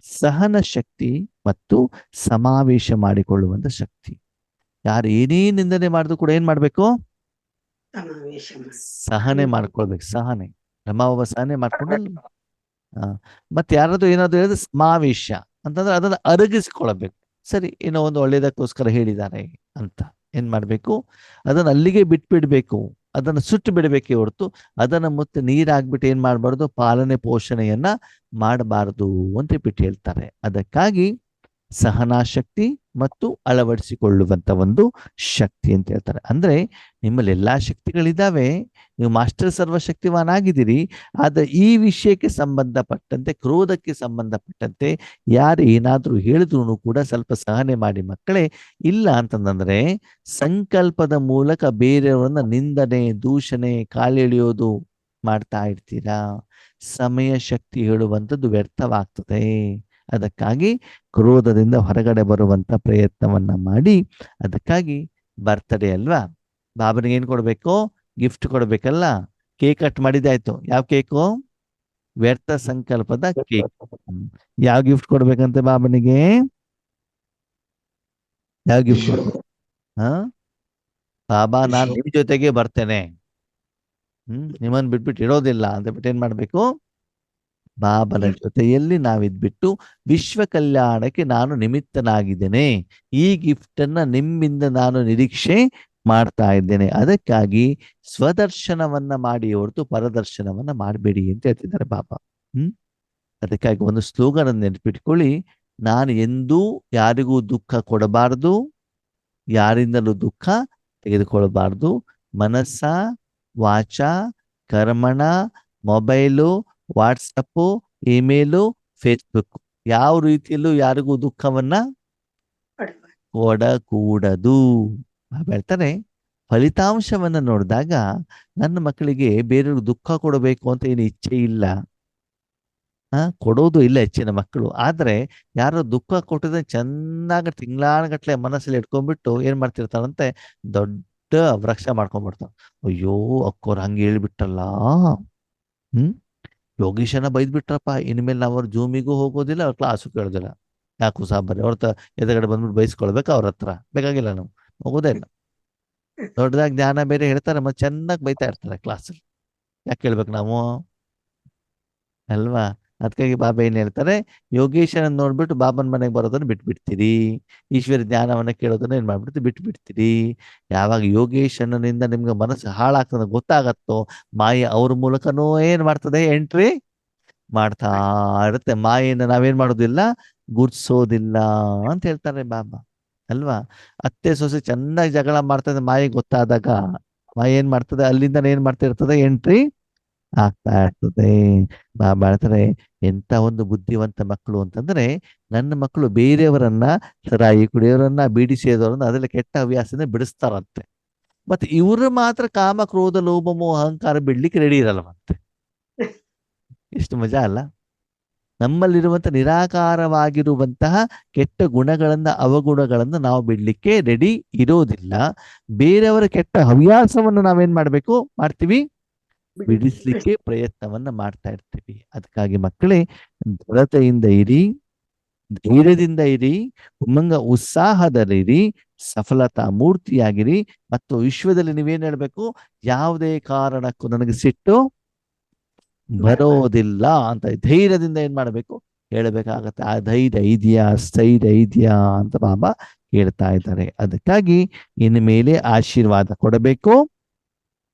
ಸಹನ ಶಕ್ತಿ ಮತ್ತು ಸಮಾವೇಶ ಮಾಡಿಕೊಳ್ಳುವಂತ ಶಕ್ತಿ. ಯಾರು ಏನೇ ನಿಂದನೆ ಮಾಡಿದ್ರು ಕೂಡ ಏನ್ ಮಾಡ್ಬೇಕು, ಸಹನೆ ಮಾಡ್ಕೊಳ್ಬೇಕು. ಸಹನೆ, ರಮಾವ ಸಹನೆ ಮಾಡ್ಕೊಂಡಲ್ಲ. ಮತ್ತೆ ಯಾರಾದ್ರೂ ಏನಾದ್ರು ಹೇಳಿದ್ರೆ ಸಮಾವೇಶ ಅಂತಂದ್ರೆ ಅದನ್ನ ಅರಗಿಸ್ಕೊಳ್ಬೇಕು. ಸರಿ, ಏನೋ ಒಂದು ಒಳ್ಳೇದಕ್ಕೋಸ್ಕರ ಹೇಳಿದ್ದಾರೆ ಅಂತ ಏನ್ ಮಾಡ್ಬೇಕು, ಅದನ್ನ ಅಲ್ಲಿಗೆ ಬಿಟ್ಬಿಡ್ಬೇಕು, ಅದನ್ನ ಸುಟ್ಟು ಬಿಡಬೇಕೇ ಹೊರತು ಅದನ್ನ ಮತ್ತೆ ನೀರಾಗ್ಬಿಟ್ಟು ಏನ್ ಮಾಡ್ಬಾರ್ದು, ಪಾಲನೆ ಪೋಷಣೆಯನ್ನ ಮಾಡಬಾರದು ಅಂತ ಬಿಟ್ಟು ಹೇಳ್ತಾರೆ. ಅದಕ್ಕಾಗಿ ಸಹನಾಶಕ್ತಿ ಮತ್ತು ಅಳವಡಿಸಿಕೊಳ್ಳುವಂತ ಒಂದು ಶಕ್ತಿ ಅಂತ ಹೇಳ್ತಾರೆ. ಅಂದ್ರೆ ನಿಮ್ಮಲ್ಲಿ ಎಲ್ಲಾ ಶಕ್ತಿಗಳಿದ್ದಾವೆ, ನೀವು ಮಾಸ್ಟರ್ ಸರ್ವಶಕ್ತಿವಾನ್ ಆಗಿದ್ದೀರಿ. ಆದ್ರೆ ಈ ವಿಷಯಕ್ಕೆ ಸಂಬಂಧಪಟ್ಟಂತೆ, ಕ್ರೋಧಕ್ಕೆ ಸಂಬಂಧಪಟ್ಟಂತೆ ಯಾರು ಏನಾದ್ರೂ ಹೇಳಿದ್ರು ಕೂಡ ಸ್ವಲ್ಪ ಸಹನೆ ಮಾಡಿ ಮಕ್ಕಳೇ. ಇಲ್ಲ ಅಂತಂದ್ರೆ ಸಂಕಲ್ಪದ ಮೂಲಕ ಬೇರೆಯವರನ್ನ ನಿಂದನೆ, ದೂಷಣೆ, ಕಾಲೆಳೆಯೋದು ಮಾಡ್ತಾ ಇರ್ತೀರಾ. ಸಮಯ ಶಕ್ತಿ ಹೇಳುವಂಥದ್ದು ವ್ಯರ್ಥವಾಗ್ತದೆ. ಅದಕ್ಕಾಗಿ ಕ್ರೋಧದಿಂದ ಹೊರಗಡೆ ಬರುವಂತ ಪ್ರಯತ್ನವನ್ನ ಮಾಡಿ. ಅದಕ್ಕಾಗಿ ಬರ್ತಡೇ ಅಲ್ವಾ, ಬಾಬನಿಗೆ ಏನ್ ಕೊಡ್ಬೇಕು, ಗಿಫ್ಟ್ ಕೊಡ್ಬೇಕಲ್ಲ. ಕೇಕ್ ಕಟ್ ಮಾಡಿದಾಯ್ತು. ಯಾವ ಕೇಕು? ವ್ಯರ್ಥ ಸಂಕಲ್ಪದ ಕೇಕ್. ಯಾವ ಗಿಫ್ಟ್ ಕೊಡ್ಬೇಕಂತೆ ಬಾಬನಿಗೆ? ಯಾವ ಗಿಫ್ಟ್ ಕೊಡ್ಬೇಕು? ಬಾಬಾ ನಾನು ನಿಮ್ ಜೊತೆಗೆ ಬರ್ತೇನೆ, ನಿಮ್ಮನ್ ಬಿಟ್ಬಿಟ್ಟು ಇರೋದಿಲ್ಲ ಅಂತ ಬಿಟ್ಟು ಏನ್ ಮಾಡ್ಬೇಕು, ಬಾಬನ ಜೊತೆಯಲ್ಲಿ ನಾವಿದ್ಬಿಟ್ಟು ವಿಶ್ವ ಕಲ್ಯಾಣಕ್ಕೆ ನಾನು ನಿಮಿತ್ತನಾಗಿದ್ದೇನೆ, ಈ ಗಿಫ್ಟ್ ಅನ್ನ ನಿಮ್ಮಿಂದ ನಾನು ನಿರೀಕ್ಷೆ ಮಾಡ್ತಾ ಇದ್ದೇನೆ. ಅದಕ್ಕಾಗಿ ಸ್ವದರ್ಶನವನ್ನ ಮಾಡಿ ಹೊರತು ಪರದರ್ಶನವನ್ನ ಮಾಡಬೇಡಿ ಅಂತ ಹೇಳ್ತಿದ್ದಾರೆ ಬಾಬಾ. ಅದಕ್ಕಾಗಿ ಒಂದು ಸ್ಲೋಗನ್ ಅನ್ನು ನೆನಪಿಟ್ಕೊಳ್ಳಿ, ನಾನು ಎಂದೂ ಯಾರಿಗೂ ದುಃಖ ಕೊಡಬಾರದು, ಯಾರಿಂದಲೂ ದುಃಖ ತೆಗೆದುಕೊಳ್ಳಬಾರ್ದು. ಮನಸ್ಸ, ವಾಚ, ಕರ್ಮಣ, ಮೊಬೈಲು, ವಾಟ್ಸಪ್ಪು, ಇಮೇಲು, ಫೇಸ್ಬುಕ್ ಯಾವ ರೀತಿಯಲ್ಲೂ ಯಾರಿಗೂ ದುಃಖವನ್ನ ಕೊಡಕೂಡದು. ಹೇಳ್ತಾರೆ ಫಲಿತಾಂಶವನ್ನ ನೋಡಿದಾಗ ನನ್ನ ಮಕ್ಕಳಿಗೆ ಬೇರೆಯವ್ರಿಗೆ ದುಃಖ ಕೊಡಬೇಕು ಅಂತ ಏನು ಇಚ್ಛೆ ಇಲ್ಲ, ಕೊಡೋದು ಇಲ್ಲ ಹೆಚ್ಚಿನ ಮಕ್ಕಳು. ಆದ್ರೆ ಯಾರೋ ದುಃಖ ಕೊಟ್ಟಿದ್ರೆ ಚೆನ್ನಾಗಿ ತಿಂಗಳಾನಗಟ್ಲೆ ಮನಸ್ಸಲ್ಲಿ ಇಟ್ಕೊಂಡ್ಬಿಟ್ಟು ಏನ್ ಮಾಡ್ತಿರ್ತಾರಂತೆ, ದೊಡ್ಡ ವೃಕ್ಷ ಮಾಡ್ಕೊಂಡ್ಬಿಡ್ತಾವ. ಅಯ್ಯೋ ಅಕ್ಕೋರ್ ಹಂಗೆ ಹೇಳ್ಬಿಟ್ಟಲ್ಲ, ಯೋಗೀಶನ ಬೈದ್ಬಿಟ್ರಪ್ಪ, ಇನ್ಮೇಲೆ ನಾವು ಅವ್ರ ಜೂಮಿಗೂ ಹೋಗೋದಿಲ್ಲ, ಅವ್ರ ಕ್ಲಾಸು ಕೇಳೋದಿಲ್ಲ. ಯಾಕೂ ಸಾಬರಿ ಅವ್ರ ಎದುರುಗಡೆ ಬಂದ್ಬಿಟ್ಟು ಬೈಸ್ಕೊಳ್ಬೇಕು, ಅವ್ರ ಹತ್ರ ಬೇಕಾಗಿಲ್ಲ, ನಾವು ಹೋಗೋದೇ ಇಲ್ಲ. ದೊಡ್ಡದಾಗಿ ಜ್ಞಾನ ಬೇರೆ ಹೇಳ್ತಾರೆ, ಮತ್ತೆ ಚೆನ್ನಾಗಿ ಬೈತಾ ಇರ್ತಾರೆ ಕ್ಲಾಸಲ್ಲಿ. ಯಾಕೆ ಕೇಳ್ಬೇಕು ನಾವು ಅಲ್ವಾ? ಅದಕ್ಕಾಗಿ ಬಾಬಾ ಏನ್ ಹೇಳ್ತಾರೆ, ಯೋಗೇಶನ ನೋಡ್ಬಿಟ್ಟು ಬಾಬನ ಮನೆಗೆ ಬರೋದನ್ನ ಬಿಟ್ಬಿಡ್ತೀರಿ, ಈಶ್ವರ ಜ್ಞಾನವನ್ನ ಕೇಳೋದನ್ನ ಏನ್ ಮಾಡ್ಬಿಡ್ತೀವಿ, ಬಿಟ್ಬಿಡ್ತೀರಿ. ಯಾವಾಗ ಯೋಗೇಶನಿಂದ ನಿಮ್ಗೆ ಮನಸ್ಸು ಹಾಳಾಗ್ತದೆ ಗೊತ್ತಾಗತ್ತೋ, ಮಾಯೆ ಅವ್ರ ಮೂಲಕನೂ ಏನ್ ಮಾಡ್ತದೆ, ಎಂಟ್ರಿ ಮಾಡ್ತಾ ಇರುತ್ತೆ. ಮಾಯೆಯಿಂದ ನಾವೇನ್ ಮಾಡೋದಿಲ್ಲ, ಗುರ್ಸೋದಿಲ್ಲ ಅಂತ ಹೇಳ್ತಾರೆ ಬಾಬಾ ಅಲ್ವಾ? ಅತ್ತೆ ಸೊಸೆ ಚೆನ್ನಾಗಿ ಜಗಳ ಮಾಡ್ತದೆ, ಮಾಯೆ ಗೊತ್ತಾದಾಗ ಮಾಯೆ ಏನ್ ಮಾಡ್ತದೆ, ಅಲ್ಲಿಂದ ಏನ್ ಮಾಡ್ತಿರ್ತದೆ, ಎಂಟ್ರಿ ಆಗ್ತಾ ಇರ್ತದೆ. ಬಾಬಾ ಹೇಳ್ತಾರೆ ಎಂತ ಒಂದು ಬುದ್ಧಿವಂತ ಮಕ್ಕಳು ಅಂತಂದ್ರೆ, ನನ್ನ ಮಕ್ಕಳು ಬೇರೆಯವರನ್ನ, ಸರಾಯಿ ಕುಡಿಯೋರನ್ನ, ಬೀಡಿ ಸೇದೋರನ್ನ, ಅದೆಲ್ಲ ಕೆಟ್ಟ ಹವ್ಯಾಸನ ಬಿಡಿಸ್ತಾರಂತೆ. ಮತ್ತೆ ಇವರು ಮಾತ್ರ ಕಾಮ, ಕ್ರೋಧ, ಲೋಭ, ಮೋಹ, ಅಹಂಕಾರ ಬಿಡ್ಲಿಕ್ಕೆ ರೆಡಿ ಇರಲ್ವಂತೆ. ಎಷ್ಟು ಮಜಾ ಅಲ್ಲ. ನಮ್ಮಲ್ಲಿರುವಂತ ನಿರಾಕಾರವಾಗಿರುವಂತಹ ಕೆಟ್ಟ ಗುಣಗಳನ್ನ, ಅವಗುಣಗಳನ್ನ ನಾವು ಬಿಡ್ಲಿಕ್ಕೆ ರೆಡಿ ಇರೋದಿಲ್ಲ. ಬೇರೆಯವರ ಕೆಟ್ಟ ಹವ್ಯಾಸವನ್ನು ನಾವೇನ್ ಮಾಡ್ತೀವಿ, ಬಿಡಿಸ್ಲಿಕ್ಕೆ ಪ್ರಯತ್ನವನ್ನ ಮಾಡ್ತಾ ಇರ್ತೀವಿ. ಅದಕ್ಕಾಗಿ ಮಕ್ಕಳೇ, ದೃಢತೆಯಿಂದ ಇರಿ, ಧೈರ್ಯದಿಂದ ಇರಿ, ಉತ್ಸಾಹದಲ್ಲಿರಿ, ಸಫಲತಾ ಮೂರ್ತಿಯಾಗಿರಿ. ಮತ್ತು ವಿಶ್ವದಲ್ಲಿ ನೀವೇನ್ ಹೇಳ್ಬೇಕು, ಯಾವುದೇ ಕಾರಣಕ್ಕೂ ನನಗೆ ಸಿಟ್ಟು ಬರೋದಿಲ್ಲ ಅಂತ ಧೈರ್ಯದಿಂದ ಏನ್ ಮಾಡ್ಬೇಕು, ಹೇಳಬೇಕಾಗತ್ತೆ. ಆ ಧೈರ್ಯ ಇದೆಯಾ, ಸ್ಥೈರ್ಯ ಇದೆಯಾ ಅಂತ ಬಾಬಾ ಹೇಳ್ತಾ ಇದ್ದಾರೆ. ಅದಕ್ಕಾಗಿ ಇನ್ನು ಮೇಲೆ ಆಶೀರ್ವಾದ ಕೊಡಬೇಕು,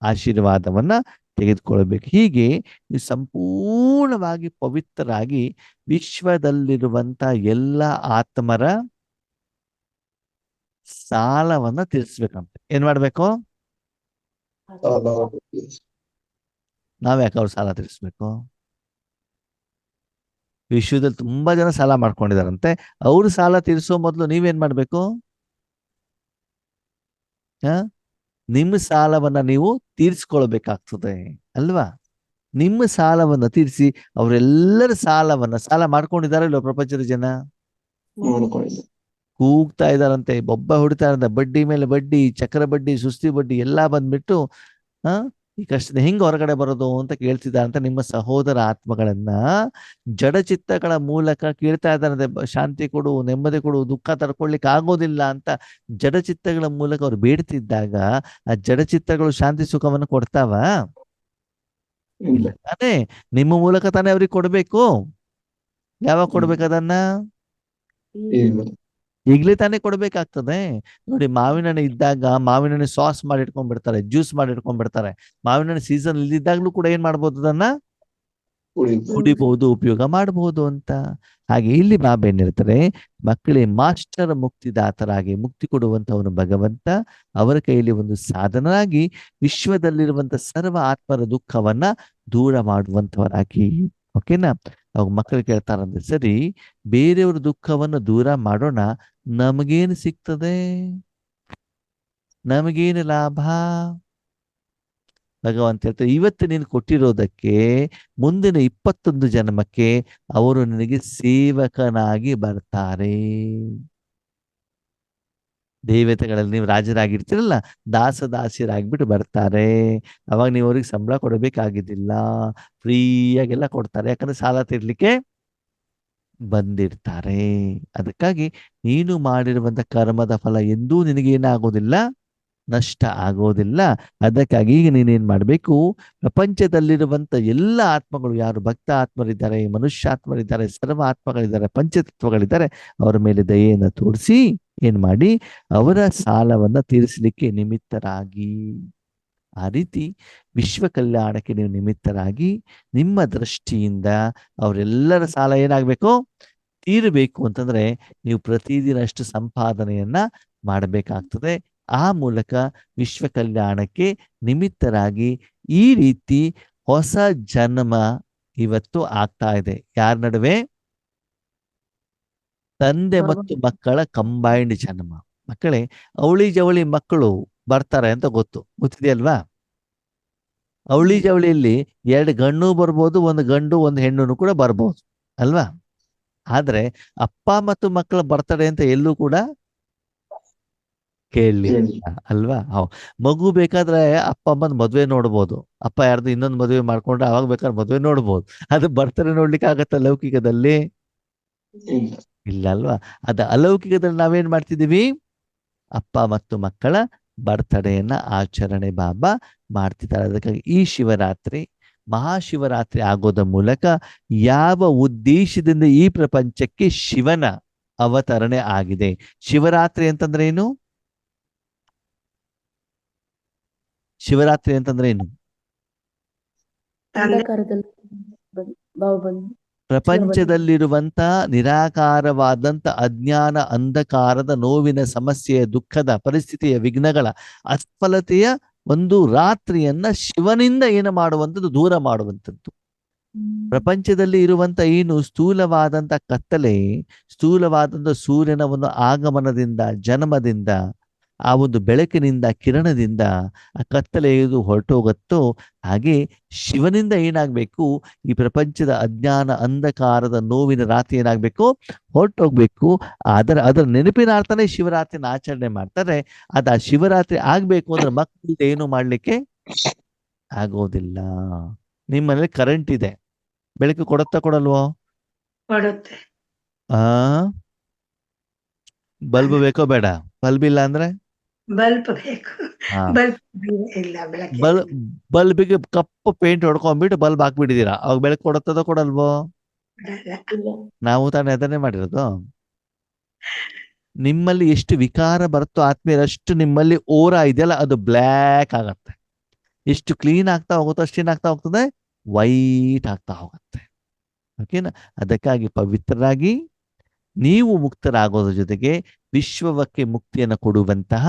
ಆಶೀರ್ವಾದವನ್ನ ತೆಗೆದುಕೊಳ್ಬೇಕು. ಹೀಗೆ ನೀವು ಸಂಪೂರ್ಣವಾಗಿ ಪವಿತ್ರರಾಗಿ ವಿಶ್ವದಲ್ಲಿರುವಂತ ಎಲ್ಲ ಆತ್ಮರ ಸಾಲವನ್ನ ತೀರಿಸ್ಬೇಕಂತ. ಏನ್ ಮಾಡ್ಬೇಕು, ನಾವ್ ಯಾಕೆ ಅವ್ರ ಸಾಲ ತೀರಿಸ್ಬೇಕು? ವಿಶ್ವದಲ್ಲಿ ತುಂಬಾ ಜನ ಸಾಲ ಮಾಡ್ಕೊಂಡಿದಾರಂತೆ. ಅವ್ರ ಸಾಲ ತೀರಿಸೋ ಮೊದಲು ನೀವೇನ್ ಮಾಡ್ಬೇಕು, ನಿಮ್ಮ ಸಾಲವನ್ನ ನೀವು ತೀರಿಸ್ಕೊಳ್ಬೇಕಾಗ್ತದೆ ಅಲ್ವಾ? ನಿಮ್ಮ ಸಾಲವನ್ನ ತೀರಿಸಿ ಅವರೆಲ್ಲರ ಸಾಲ ಮಾಡ್ಕೊಂಡಿದಾರ ಇಲ್ವ? ಪ್ರಪಂಚದ ಜನ ಕೂಗ್ತಾ ಇದಾರಂತೆ, ಬೊಬ್ಬ ಹೊಡಿತಾ ಇದ್ದಾರೆ, ಬಡ್ಡಿ ಮೇಲೆ ಬಡ್ಡಿ, ಚಕ್ರ ಬಡ್ಡಿ, ಸುಸ್ತಿ ಬಡ್ಡಿ ಎಲ್ಲಾ ಬಂದ್ಬಿಟ್ಟು ಈ ಕಷ್ಟದ ಹೆಂಗ್ ಹೊರಗಡೆ ಬರೋದು ಅಂತ ಕೇಳ್ತಿದ್ದಾರಂತೆ. ನಿಮ್ಮ ಸಹೋದರ ಆತ್ಮಗಳನ್ನ ಜಡಚಿತ್ತಗಳ ಮೂಲಕ ಕೇಳ್ತಾ ಇದ್ದಾರಂತೆ, ಶಾಂತಿ ಕೊಡು, ನೆಮ್ಮದಿ ಕೊಡು, ದುಃಖ ತಡ್ಕೊಳ್ಲಿಕ್ಕೆ ಆಗೋದಿಲ್ಲ ಅಂತ ಜಡಚಿತ್ತಗಳ ಮೂಲಕ ಅವ್ರು ಬೇಡ್ತಿದ್ದಾಗ ಆ ಜಡಚಿತ್ತಗಳು ಶಾಂತಿ ಸುಖವನ್ನು ಕೊಡ್ತಾವ? ಇಲ್ಲ ತಾನೇ. ನಿಮ್ಮ ಮೂಲಕ ತಾನೇ ಅವ್ರಿಗೆ ಕೊಡ್ಬೇಕು. ಯಾವಾಗ ಕೊಡ್ಬೇಕು ಅದನ್ನ? ಈಗ್ಲೇ ತಾನೇ ಕೊಡ್ಬೇಕಾಗ್ತದೆ. ನೋಡಿ, ಮಾವಿನ ಹಣ್ಣು ಇದ್ದಾಗ ಮಾವಿನ ಹಣ್ಣು ಸಾಸ್ ಮಾಡಿ ಇಟ್ಕೊಂಡ್ಬಿಡ್ತಾರೆ, ಜ್ಯೂಸ್ ಮಾಡಿ ಇಟ್ಕೊಂಡ್ಬಿಡ್ತಾರೆ. ಮಾವಿನ ಹಣ್ಣು ಸೀಸನ್ ಇಲ್ಲಿದ್ದಾಗ್ಲೂ ಕೂಡ ಏನ್ ಮಾಡ್ಬೋದು, ಅದನ್ನ ಕುಡಿಬಹುದು, ಉಪಯೋಗ ಮಾಡಬಹುದು ಅಂತ. ಹಾಗೆ ಇಲ್ಲಿ ಬಾಬಾ ಏನಿರ್ತಾರೆ, ಮಕ್ಕಳೇ ಮಾಸ್ಟರ್ ಮುಕ್ತಿದಾತರಾಗಿ ಮುಕ್ತಿ ಕೊಡುವಂತವನು ಭಗವಂತ. ಅವರ ಕೈಯಲ್ಲಿ ಒಂದು ಸಾಧನರಾಗಿ ವಿಶ್ವದಲ್ಲಿರುವಂತ ಸರ್ವ ಆತ್ಮರ ದುಃಖವನ್ನ ದೂರ ಮಾಡುವಂತವರಾಗಿ. ಓಕೆನಾ? ಅವಾಗ ಮಕ್ಕಳು ಕೇಳ್ತಾರಂದ್ರೆ, ಸರಿ, ಬೇರೆಯವ್ರ ದುಃಖವನ್ನು ದೂರ ಮಾಡೋಣ, ನಮಗೇನು ಸಿಗ್ತದೆ, ನಮಗೇನು ಲಾಭ? ಭಗವಂತ ಹೇಳ್ತಾರೆ, ಇವತ್ತು ನೀನು ಕೊಟ್ಟಿರೋದಕ್ಕೆ ಮುಂದಿನ 21 ಜನ್ಮಕ್ಕೆ ಅವರು ನಿನಗೆ ಸೇವಕನಾಗಿ ಬರ್ತಾರೆ. ದೇವತೆಗಳಲ್ಲಿ ನೀವು ರಾಜರಾಗಿರ್ತೀರಲ್ಲ, ದಾಸದಾಸಿಯರಾಗ್ಬಿಟ್ಟು ಬರ್ತಾರೆ. ಅವಾಗ ನೀವು ಅವ್ರಿಗೆ ಸಂಬಳ ಕೊಡಬೇಕಾಗಿದ್ದಿಲ್ಲ, ಫ್ರೀಯಾಗೆಲ್ಲ ಕೊಡ್ತಾರೆ. ಯಾಕಂದ್ರೆ ಸಾಲ ತೀರ್ಲಿಕ್ಕೆ ಬಂದಿರ್ತಾರೆ. ಅದಕ್ಕಾಗಿ ನೀನು ಮಾಡಿರುವಂತ ಕರ್ಮದ ಫಲ ಎಂದೂ ನಿನಗೇನಾಗೋದಿಲ್ಲ, ನಷ್ಟ ಆಗೋದಿಲ್ಲ. ಅದಕ್ಕಾಗಿ ಈಗ ನೀನೇನ್ ಮಾಡ್ಬೇಕು, ಪ್ರಪಂಚದಲ್ಲಿರುವಂತ ಎಲ್ಲ ಆತ್ಮಗಳು, ಯಾರು ಭಕ್ತ ಆತ್ಮರಿದ್ದಾರೆ, ಮನುಷ್ಯಾತ್ಮರಿದ್ದಾರೆ, ಸರ್ವ ಆತ್ಮಗಳಿದ್ದಾರೆ, ಪಂಚತತ್ವಗಳಿದ್ದಾರೆ, ಅವರ ಮೇಲೆ ದಯೆಯನ್ನು ತೋರಿಸಿ ಏನ್ ಮಾಡಿ ಅವರ ಸಾಲವನ್ನ ತೀರಿಸಲಿಕ್ಕೆ ನಿಮಿತ್ತರಾಗಿ. ಆ ರೀತಿ ವಿಶ್ವ ಕಲ್ಯಾಣಕ್ಕೆ ನೀವು ನಿಮಿತ್ತರಾಗಿ ನಿಮ್ಮ ದೃಷ್ಟಿಯಿಂದ ಅವರೆಲ್ಲರ ಸಾಲ ಏನಾಗಬೇಕು, ತೀರಬೇಕು ಅಂತಂದ್ರೆ ನೀವು ಪ್ರತಿದಿನ ಅಷ್ಟು ಸಂಪಾದನೆಯನ್ನ ಮಾಡಬೇಕಾಗ್ತದೆ. ಆ ಮೂಲಕ ವಿಶ್ವ ಕಲ್ಯಾಣಕ್ಕೆ ನಿಮಿತ್ತರಾಗಿ ಈ ರೀತಿ ಹೊಸ ಜನ್ಮ ಇವತ್ತು ಆಗ್ತಾ ಇದೆ. ಯಾರ ನಡುವೆ? ತಂದೆ ಮತ್ತು ಮಕ್ಕಳ ಕಂಬೈನ್ಡ್ ಜನ್ಮ. ಮಕ್ಕಳೇ, ಅವಳಿ ಜವಳಿ ಮಕ್ಕಳು ಬರ್ತಾರೆ ಅಂತ ಗೊತ್ತಿದೆಯಲ್ವಾ? ಅವಳಿ ಜವಳಿಯಲ್ಲಿ 2 ಗಂಡು ಬರ್ಬೋದು, ಒಂದು ಗಂಡು ಒಂದು ಹೆಣ್ಣು ಕೂಡ ಬರ್ಬೋದು ಅಲ್ವಾ? ಆದ್ರೆ ಅಪ್ಪ ಮತ್ತು ಮಕ್ಕಳ ಬರ್ತಡೆ ಅಂತ ಎಲ್ಲೂ ಕೂಡ ಕೇಳಲಿಲ್ಲ ಅಲ್ವಾ? ಮಗು ಬೇಕಾದ್ರೆ ಅಪ್ಪ ಅಮ್ಮನ ಮದ್ವೆ ನೋಡ್ಬೋದು, ಅಪ್ಪ ಯಾರ್ದು ಇನ್ನೊಂದು ಮದುವೆ ಮಾಡ್ಕೊಂಡ್ರೆ ಅವಾಗ ಬೇಕಾದ್ರೆ ಮದ್ವೆ ನೋಡ್ಬೋದು. ಅದು ಬರ್ತಡೆ ನೋಡ್ಲಿಕ್ಕೆ ಆಗತ್ತ ಲೌಕಿಕದಲ್ಲಿ? ಇಲ್ಲ ಅಲ್ವಾ? ಅದು ಅಲೌಕಿಕದಲ್ಲಿ ನಾವೇನ್ ಮಾಡ್ತಿದೀವಿ, ಅಪ್ಪ ಮತ್ತು ಮಕ್ಕಳ ಬರ್ತಡೆಯನ್ನ ಆಚರಣೆ ಬಾಬಾ ಮಾಡ್ತಿದ್ದಾರೆ. ಅದಕ್ಕಾಗಿ ಈ ಶಿವರಾತ್ರಿ, ಮಹಾಶಿವರಾತ್ರಿ ಆಗೋದ ಮೂಲಕ ಯಾವ ಉದ್ದೇಶದಿಂದ ಈ ಪ್ರಪಂಚಕ್ಕೆ ಶಿವನ ಅವತರಣೆ ಆಗಿದೆ. ಶಿವರಾತ್ರಿ ಅಂತಂದ್ರೆ ಏನು? ಶಿವರಾತ್ರಿ ಅಂತಂದ್ರೆ ಏನು? ಪ್ರಪಂಚದಲ್ಲಿರುವಂತ ನಿರಾಕಾರವಾದಂತ ಅಜ್ಞಾನ, ಅಂಧಕಾರದ, ನೋವಿನ, ಸಮಸ್ಯೆಯ, ದುಃಖದ ಪರಿಸ್ಥಿತಿಯ, ವಿಘ್ನಗಳ, ಅಸ್ಫಲತೆಯ ಒಂದು ರಾತ್ರಿಯನ್ನ ಶಿವನಿಂದ ಏನು ಮಾಡುವಂಥದ್ದು, ದೂರ ಮಾಡುವಂಥದ್ದು. ಪ್ರಪಂಚದಲ್ಲಿ ಇರುವಂತ ಏನು ಸ್ಥೂಲವಾದಂತ ಕತ್ತಲೆ, ಸ್ಥೂಲವಾದಂತ ಸೂರ್ಯನ ಒಂದು ಆಗಮನದಿಂದ, ಜನ್ಮದಿಂದ, ಆ ಒಂದು ಬೆಳಕಿನಿಂದ, ಕಿರಣದಿಂದ ಆ ಕತ್ತಲೆ ಇದು ಹೊರಟೋಗತ್ತೋ, ಹಾಗೆ ಶಿವನಿಂದ ಏನಾಗ್ಬೇಕು, ಈ ಪ್ರಪಂಚದ ಅಜ್ಞಾನ, ಅಂಧಕಾರದ, ನೋವಿನ ರಾತ್ರಿ ಏನಾಗ್ಬೇಕು, ಹೊರಟೋಗ್ಬೇಕು. ಅದರ ನೆನಪಿನಾರ್ಥನೇ ಶಿವರಾತ್ರಿನ ಆಚರಣೆ ಮಾಡ್ತಾರೆ. ಆ ಶಿವರಾತ್ರಿ ಆಗ್ಬೇಕು ಅಂದ್ರೆ ಮಕ್ಕಳಿಂದ ಏನು ಮಾಡ್ಲಿಕ್ಕೆ ಆಗೋದಿಲ್ಲ. ನಿಮ್ಮನೇಲಿ ಕರೆಂಟ್ ಇದೆ, ಬೆಳಕು ಕೊಡುತ್ತಾ ಕೊಡಲ್ವೋ? ಕೊಡುತ್ತೆ. ಆ ಬಲ್ಬ್ ಬೇಕೋ ಬೇಡ? ಬಲ್ಬ್ ಇಲ್ಲ ಅಂದ್ರೆ ಬಲ್ಬ್ ಬೇಕು. ಹಾ, ಬಲ್ಬ್ ಇಲ್ಲ, ಬೆಳಕಿಲ್ಲ. ಬಲ್ಬಿಗೆ ಕಪ್ಪು ಪೇಂಟ್ ಹೊಡ್ಕೊಂಡ್ಬಿಟ್ಟು ಬಲ್ಬ್ ಹಾಕ್ಬಿಟ್ಟಿದ್ದೀರಾ, ಅವಾಗ ಬೆಳಕು ಕೊಡುತ್ತದೋ ಕೊಡಲ್ವೋ? ನಾವು ತಾನೇ ಅದನ್ನೇ ಮಾಡಿರೋದು. ನಿಮ್ಮಲ್ಲಿ ಎಷ್ಟು ವಿಕಾರ ಬರುತ್ತೋ ಆತ್ಮೀಯರಷ್ಟು ನಿಮ್ಮಲ್ಲಿ ಓರ ಇದೆಯಲ್ಲ ಅದು ಬ್ಲ್ಯಾಕ್ ಆಗತ್ತೆ. ಎಷ್ಟು ಕ್ಲೀನ್ ಆಗ್ತಾ ಹೋಗುತ್ತೋ ಅಷ್ಟೇನಾಗ್ತಾ ಹೋಗ್ತದೆ, ವೈಟ್ ಆಗ್ತಾ ಹೋಗುತ್ತೆ. ಓಕೆನಾ? ಅದಕ್ಕಾಗಿ ಪವಿತ್ರರಾಗಿ ನೀವು ಮುಕ್ತರಾಗೋದ್ರ ಜೊತೆಗೆ ವಿಶ್ವಕ್ಕೆ ಮುಕ್ತಿಯನ್ನು ಕೊಡುವಂತಹ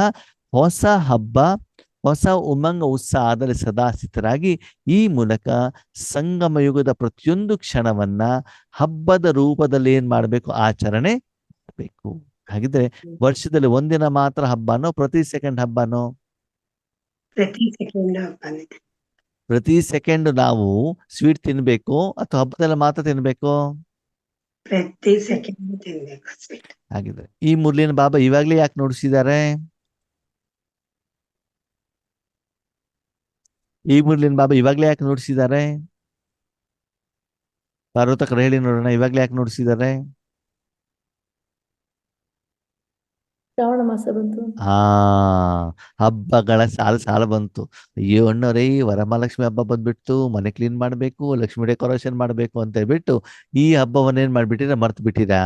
ಹೊಸ ಹಬ್ಬ, ಹೊಸ ಉಮಂಗ ಉತ್ಸಾಹದಲ್ಲಿ ಸದಾ ಸ್ಥಿತರಾಗಿ ಈ ಮೂಲಕ ಸಂಗಮ ಯುಗದ ಪ್ರತಿಯೊಂದು ಕ್ಷಣವನ್ನ ಹಬ್ಬದ ರೂಪದಲ್ಲಿ ಏನ್ ಮಾಡಬೇಕು, ಆಚರಣೆ ಮಾಡಬೇಕು. ಹಾಗಿದ್ರೆ ವರ್ಷದಲ್ಲಿ ಒಂದಿನ ಮಾತ್ರ ಹಬ್ಬನೋ, ಪ್ರತಿ ಸೆಕೆಂಡ್ ಹಬ್ಬನೋ? ಪ್ರತಿ ಸೆಕೆಂಡ್ ಹಬ್ಬನೇ. ಪ್ರತಿ ಸೆಕೆಂಡ್ ನಾವು ಸ್ವೀಟ್ ತಿನ್ಬೇಕು ಅಥವಾ ಹಬ್ಬದಲ್ಲಿ ಮಾತ್ರ ತಿನ್ಬೇಕು? ಪ್ರತಿ ಸೆಕೆಂಡ್ ತಿನ್ಬೇಕು ಸ್ವೀಟ್. ಹಾಗಿದ್ರೆ ಈ ಮುರ್ಲಿನ ಬಾಬಾ ಇವಾಗ್ಲೇ ಯಾಕೆ ನುಡಿಸಿದ್ದಾರೆ? ಈ ಮುರ್ಲಿನ ಬಾಬಾ ಇವಾಗ್ಲೇ ಯಾಕೆ ನುಡಿಸಿದ್ದಾರೆ? ಪಾರ್ವತಕರು ಹೇಳಿ ನೋಡೋಣ, ಇವಾಗ್ಲೇ ಯಾಕೆ ನುಡಿಸಿದ್ದಾರೆ? ಶ್ರಾವಣ ಮಾಸ ಬಂತು. ಹಬ್ಬಗಳ ಸಾಲ ಬಂತು. ಅಯ್ಯೋ ಅಣ್ಣರೇ, ವರಮಹಾಲಕ್ಷ್ಮಿ ಹಬ್ಬ ಬಂದ್ಬಿಟ್ಟು, ಮನೆ ಕ್ಲೀನ್ ಮಾಡ್ಬೇಕು, ಲಕ್ಷ್ಮಿ ಡೆಕೋರೇಷನ್ ಮಾಡ್ಬೇಕು ಅಂತ ಹೇಳ್ಬಿಟ್ಟು ಈ ಹಬ್ಬವನ್ನ ಏನ್ ಮಾಡ್ಬಿಟ್ಟಿರ, ಮರ್ತು ಬಿಟ್ಟಿರಾ?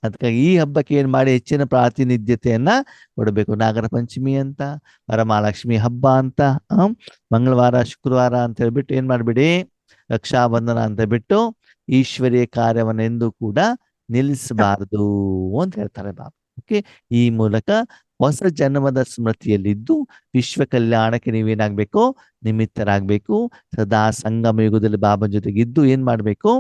ಅದಕ್ಕಾಗಿ ಈ ಹಬ್ಬಕ್ಕೆ ಏನ್ ಮಾಡಿ ಹೆಚ್ಚಿನ ಪ್ರಾತಿನಿಧ್ಯತೆಯನ್ನ ಕೊಡಬೇಕು. ನಾಗರ ಪಂಚಮಿ ಅಂತ, ವರಮಹಾಲಕ್ಷ್ಮಿ ಹಬ್ಬ ಅಂತ, ಮಂಗಳವಾರ, ಶುಕ್ರವಾರ ಅಂತ ಹೇಳ್ಬಿಟ್ಟು ಏನ್ ಮಾಡ್ಬಿಡಿ, ರಕ್ಷಾಬಂಧನ ಅಂತ ಬಿಟ್ಟು ಈಶ್ವರಿಯ ಕಾರ್ಯವನ್ನೆಂದು ಕೂಡ ನಿಲ್ಲಿಸಬಾರದು ಅಂತ ಹೇಳ್ತಾರೆ ಬಾಬಾ. ಓಕೆ, ಈ ಮೂಲಕ ಹೊಸ ಜನ್ಮದ ಸ್ಮೃತಿಯಲ್ಲಿದ್ದು ವಿಶ್ವ ಕಲ್ಯಾಣಕ್ಕೆ ನೀವೇನಾಗ್ಬೇಕು, ನಿಮಿತ್ತರಾಗ್ಬೇಕು. ಸದಾ ಸಂಗಮ ಯುಗದಲ್ಲಿ ಬಾಬಾ ಜೊತೆಗಿದ್ದು ಏನ್ ಮಾಡ್ಬೇಕು,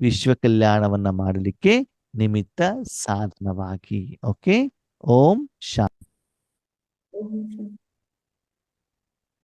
ವಿಶ್ವ ಕಲ್ಯಾಣವನ್ನ ಮಾಡಲಿಕ್ಕೆ ನಿಮಿತ್ತ ಸಾಧನವಾಗಿ. ಓಕೆ, ಓಂ ಶಾಂತಿ.